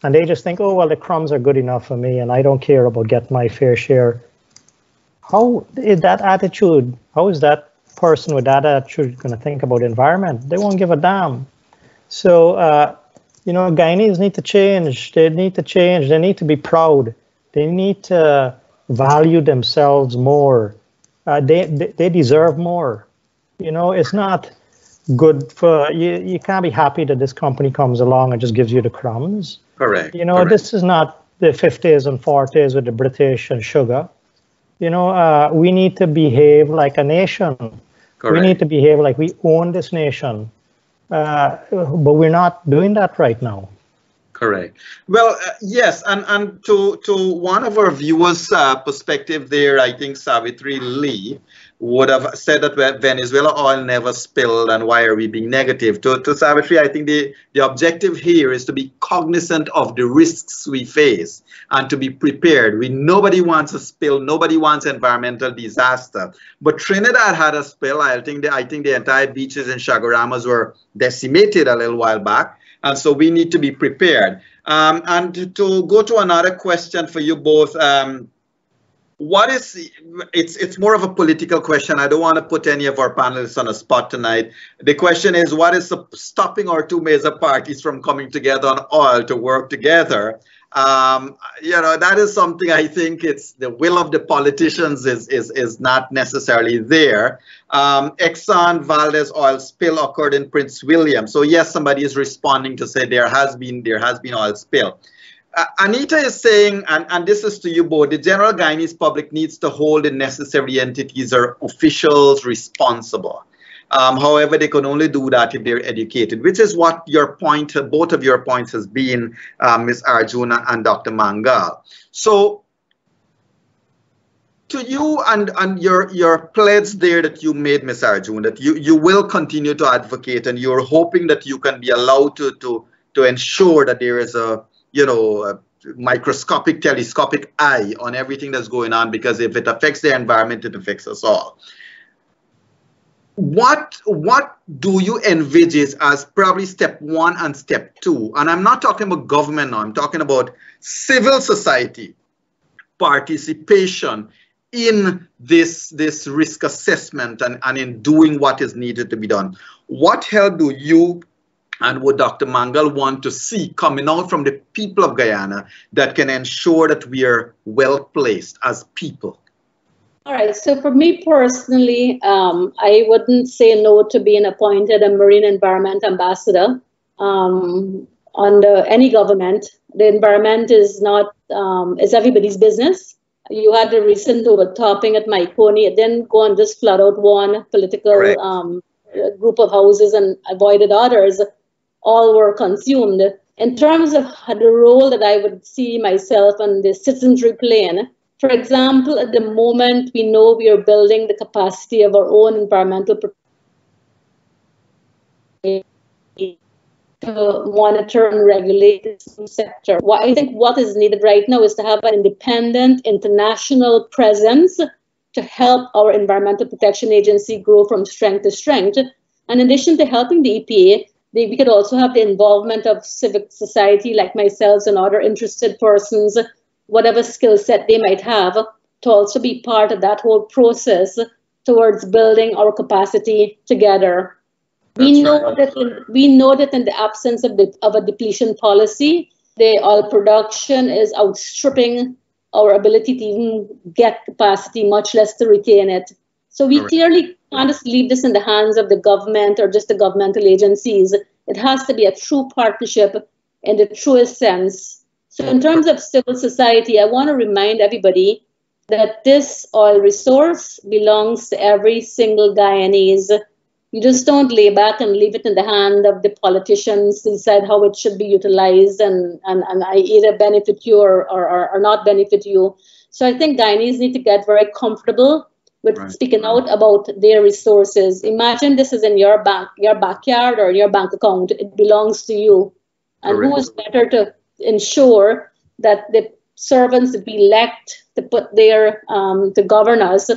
And they just think, oh, well, the crumbs are good enough for me, and I don't care about getting my fair share. How is that attitude? How is that person with that attitude going to think about the environment? They won't give a damn. So, you know, Guyanese need to change. They need to change. They need to be proud. They need to value themselves more. They deserve more. You know, it's not good for you. You can't be happy that this company comes along and just gives you the crumbs. Correct. You know, This is not the 50s and 40s with the British and sugar. we need to behave like a nation. Correct. We need to behave like we own this nation. But we're not doing that right now. Correct. Well, yes, and to one of our viewers' perspective there, I think Savitri Lee would have said that Venezuela oil never spilled, and why are we being negative? To Savitri, I think the objective here is to be cognizant of the risks we face and to be prepared. Nobody wants a spill, nobody wants environmental disaster. But Trinidad had a spill. I think the entire beaches in Chaguaramas were decimated a little while back. And so we need to be prepared. And to go to another question for you both, it's more of a political question. I don't want to put any of our panelists on a spot tonight. The question is, what is stopping our two major parties from coming together on oil to work together? That is something I think it's the will of the politicians is not necessarily there. Exxon Valdez oil spill occurred in Prince William. So yes, somebody is responding to say there has been oil spill. Anita is saying, and this is to you both, the general Guyanese public needs to hold the necessary entities or officials responsible. However, they can only do that if they're educated, which is what your point, both of your points has been, Ms. Arjuna and Dr. Mangal. So to you and your pledge there that you made, Ms. Arjuna, that you will continue to advocate and you're hoping that you can be allowed to ensure that there is a microscopic, telescopic eye on everything that's going on, because if it affects the environment, it affects us all. What do you envisage as probably step 1 and step 2? And I'm not talking about government now, I'm talking about civil society participation in this risk assessment and in doing what is needed to be done. What help do you and would Dr. Mangal want to see coming out from the people of Guyana that can ensure that we are well placed as people? All right, so for me personally, I wouldn't say no to being appointed a Marine Environment Ambassador under any government. The environment is not, it's everybody's business. You had the recent overtopping at Maikoni. It didn't go and just flood out one political group of houses and avoided others. All were consumed. In terms of the role that I would see myself and the citizenry playing, for example, at the moment, we know we are building the capacity of our own environmental to monitor and regulate this sector. I think what is needed right now is to have an independent international presence to help our Environmental Protection Agency grow from strength to strength. And in addition to helping the EPA, we could also have the involvement of civic society like myself and other interested persons, whatever skill set they might have, to also be part of that whole process towards building our capacity together. We know that in the absence of a depletion policy, the oil production is outstripping our ability to even get capacity, much less to retain it. So we clearly can't just leave this in the hands of the government or just the governmental agencies. It has to be a true partnership in the truest sense. So in terms of civil society, I want to remind everybody that this oil resource belongs to every single Guyanese. You just don't lay back and leave it in the hand of the politicians to decide how it should be utilized and either benefit you or not benefit you. So I think Guyanese need to get very comfortable with speaking out about their resources. Imagine this is in your backyard or your bank account. It belongs to you. And who is better to ensure that the servants that we elect to put there to govern us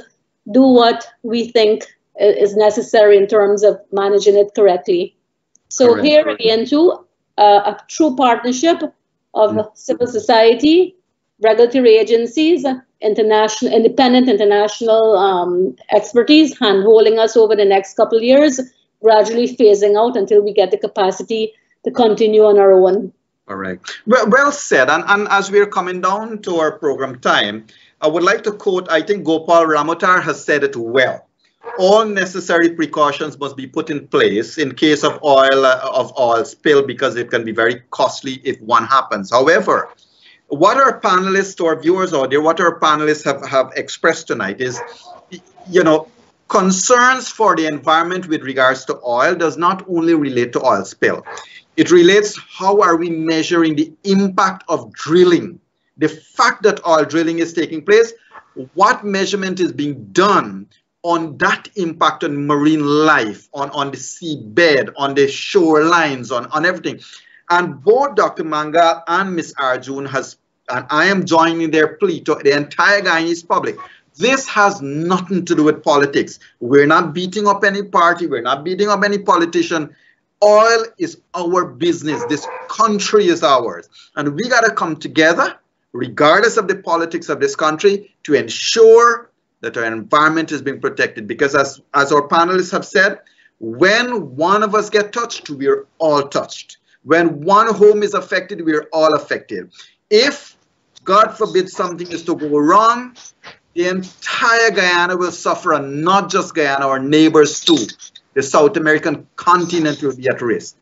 do what we think is necessary in terms of managing it correctly. So here again too, a true partnership of civil society, regulatory agencies, independent international expertise hand-holding us over the next couple of years, gradually phasing out until we get the capacity to continue on our own. All right. Well said. And as we're coming down to our program time, I would like to quote, I think Gopal Ramotar has said it well. All necessary precautions must be put in place in case of oil spill, because it can be very costly if one happens. However, what our panelists, or viewers out there, what our panelists have expressed tonight is, concerns for the environment with regards to oil does not only relate to oil spill. It relates how are we measuring the impact of drilling, the fact that oil drilling is taking place, what measurement is being done on that impact on marine life, on the seabed, on the shorelines, on everything. And both Dr. Mangal and Ms. Arjun and I am joining their plea to the entire Guyanese public. This has nothing to do with politics. We're not beating up any party. We're not beating up any politician. Oil is our business. This country is ours. And we got to come together, regardless of the politics of this country, to ensure that our environment is being protected. Because as our panelists have said, when one of us get touched, we're all touched. When one home is affected, we're all affected. If, God forbid, something is to go wrong, the entire Guyana will suffer, and not just Guyana, our neighbors too. The South American continent will be at risk.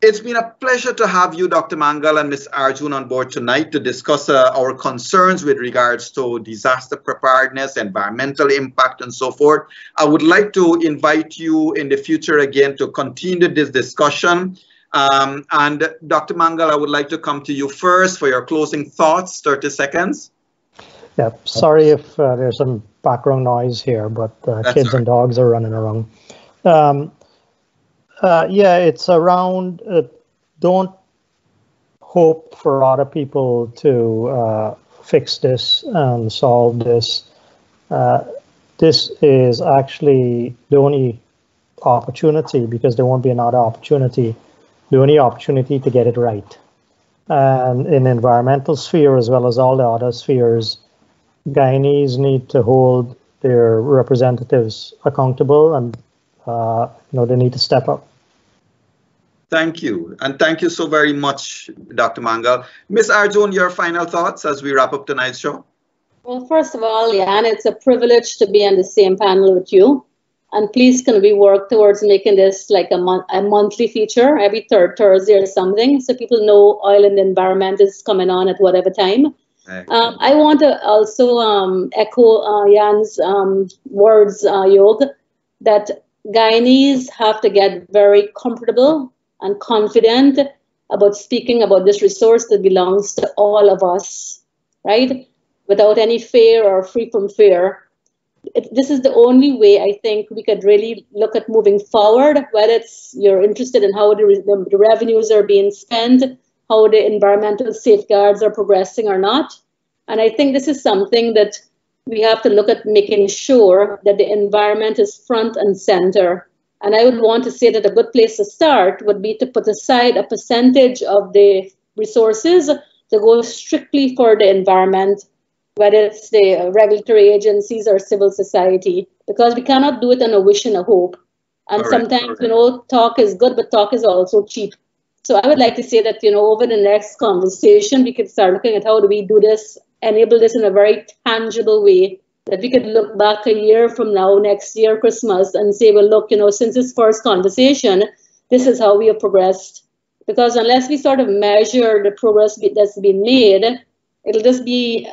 It's been a pleasure to have you, Dr. Mangal and Ms. Arjun, on board tonight to discuss our concerns with regards to disaster preparedness, environmental impact, and so forth. I would like to invite you in the future again to continue this discussion. And Dr. Mangal, I would like to come to you first for your closing thoughts, 30 seconds. Yeah, sorry if there's some background noise here, but kids and dogs are running around. Yeah, it's around, don't hope for other people to fix this and solve this. This is actually the only opportunity, because there won't be another opportunity, the only opportunity to get it right. And in the environmental sphere, as well as all the other spheres, Guyanese need to hold their representatives accountable, and they need to step up. Thank you. And thank you so very much, Dr. Mangal. Ms. Arjun, your final thoughts as we wrap up tonight's show? Well, first of all, Jan, it's a privilege to be on the same panel with you. And please, can we work towards making this like a monthly feature, every third Thursday or something, so people know Oil and the Environment is coming on at whatever time. I want to also echo Jan's words, Yog, that Guyanese have to get very comfortable and confident about speaking about this resource that belongs to all of us, right? Without any fear or free from fear. This is the only way I think we could really look at moving forward, whether you're interested in how the revenues are being spent, how the environmental safeguards are progressing or not. And I think this is something that we have to look at, making sure that the environment is front and center. And I would want to say that a good place to start would be to put aside a percentage of the resources to go strictly for the environment, whether it's the regulatory agencies or civil society, because we cannot do it on a wish and a hope. And sometimes, talk is good, but talk is also cheap. So I would like to say that, over the next conversation, we could start looking at how do we do this, enable this in a very tangible way, that we could look back a year from now, next year, Christmas, and say, well, look, since this first conversation, this is how we have progressed. Because unless we sort of measure the progress that's been made, it'll just be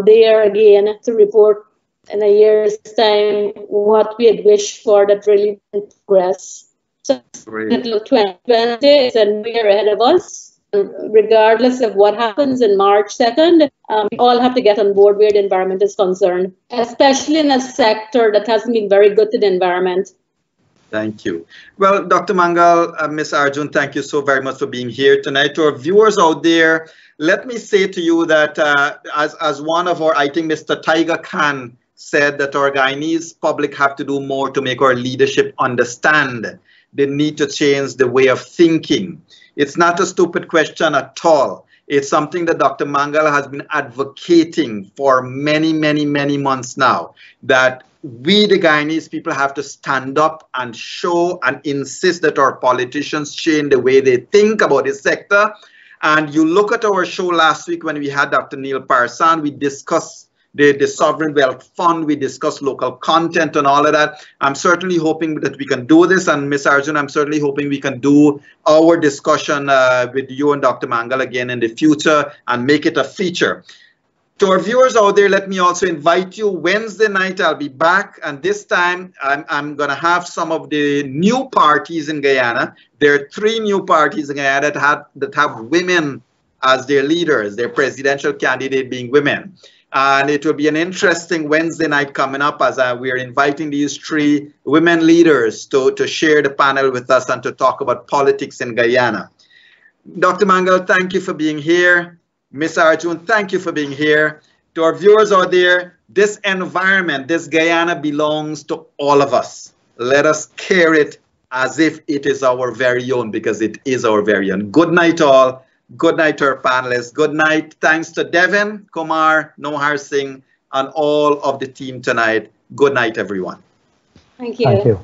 there again to report in a year's time what we had wished for that really didn't progress. So 2020 is a new year ahead of us. Regardless of what happens in March 2nd, we all have to get on board where the environment is concerned, especially in a sector that hasn't been very good to the environment. Thank you. Well, Dr. Mangal, Ms. Arjun, thank you so very much for being here tonight. To our viewers out there, let me say to you that as one of our, I think Mr. Tiger Khan said, that our Guyanese public have to do more to make our leadership understand the need to change the way of thinking. It's not a stupid question at all. It's something that Dr. Mangal has been advocating for many, many, many months now, that we, the Guyanese people, have to stand up and show and insist that our politicians change the way they think about this sector. And you look at our show last week when we had Dr. Neil Parsan, we discussed the Sovereign Wealth Fund. We discussed local content and all of that. I'm certainly hoping that we can do this. And Ms. Arjun, I'm certainly hoping we can do our discussion with you and Dr. Mangal again in the future and make it a feature. To our viewers out there, let me also invite you. Wednesday night, I'll be back. And this time, I'm going to have some of the new parties in Guyana. There are 3 new parties in Guyana that have women as their leaders, their presidential candidate being women. And it will be an interesting Wednesday night coming up as we are inviting these 3 women leaders to share the panel with us and to talk about politics in Guyana. Dr. Mangal, thank you for being here. Ms. Arjun, thank you for being here. To our viewers out there, this environment, this Guyana belongs to all of us. Let us care it as if it is our very own, because it is our very own. Good night all. Good night to our panelists. Good night. Thanks to Devin, Kumar, Nohar Singh, and all of the team tonight. Good night, everyone. Thank you. Thank you.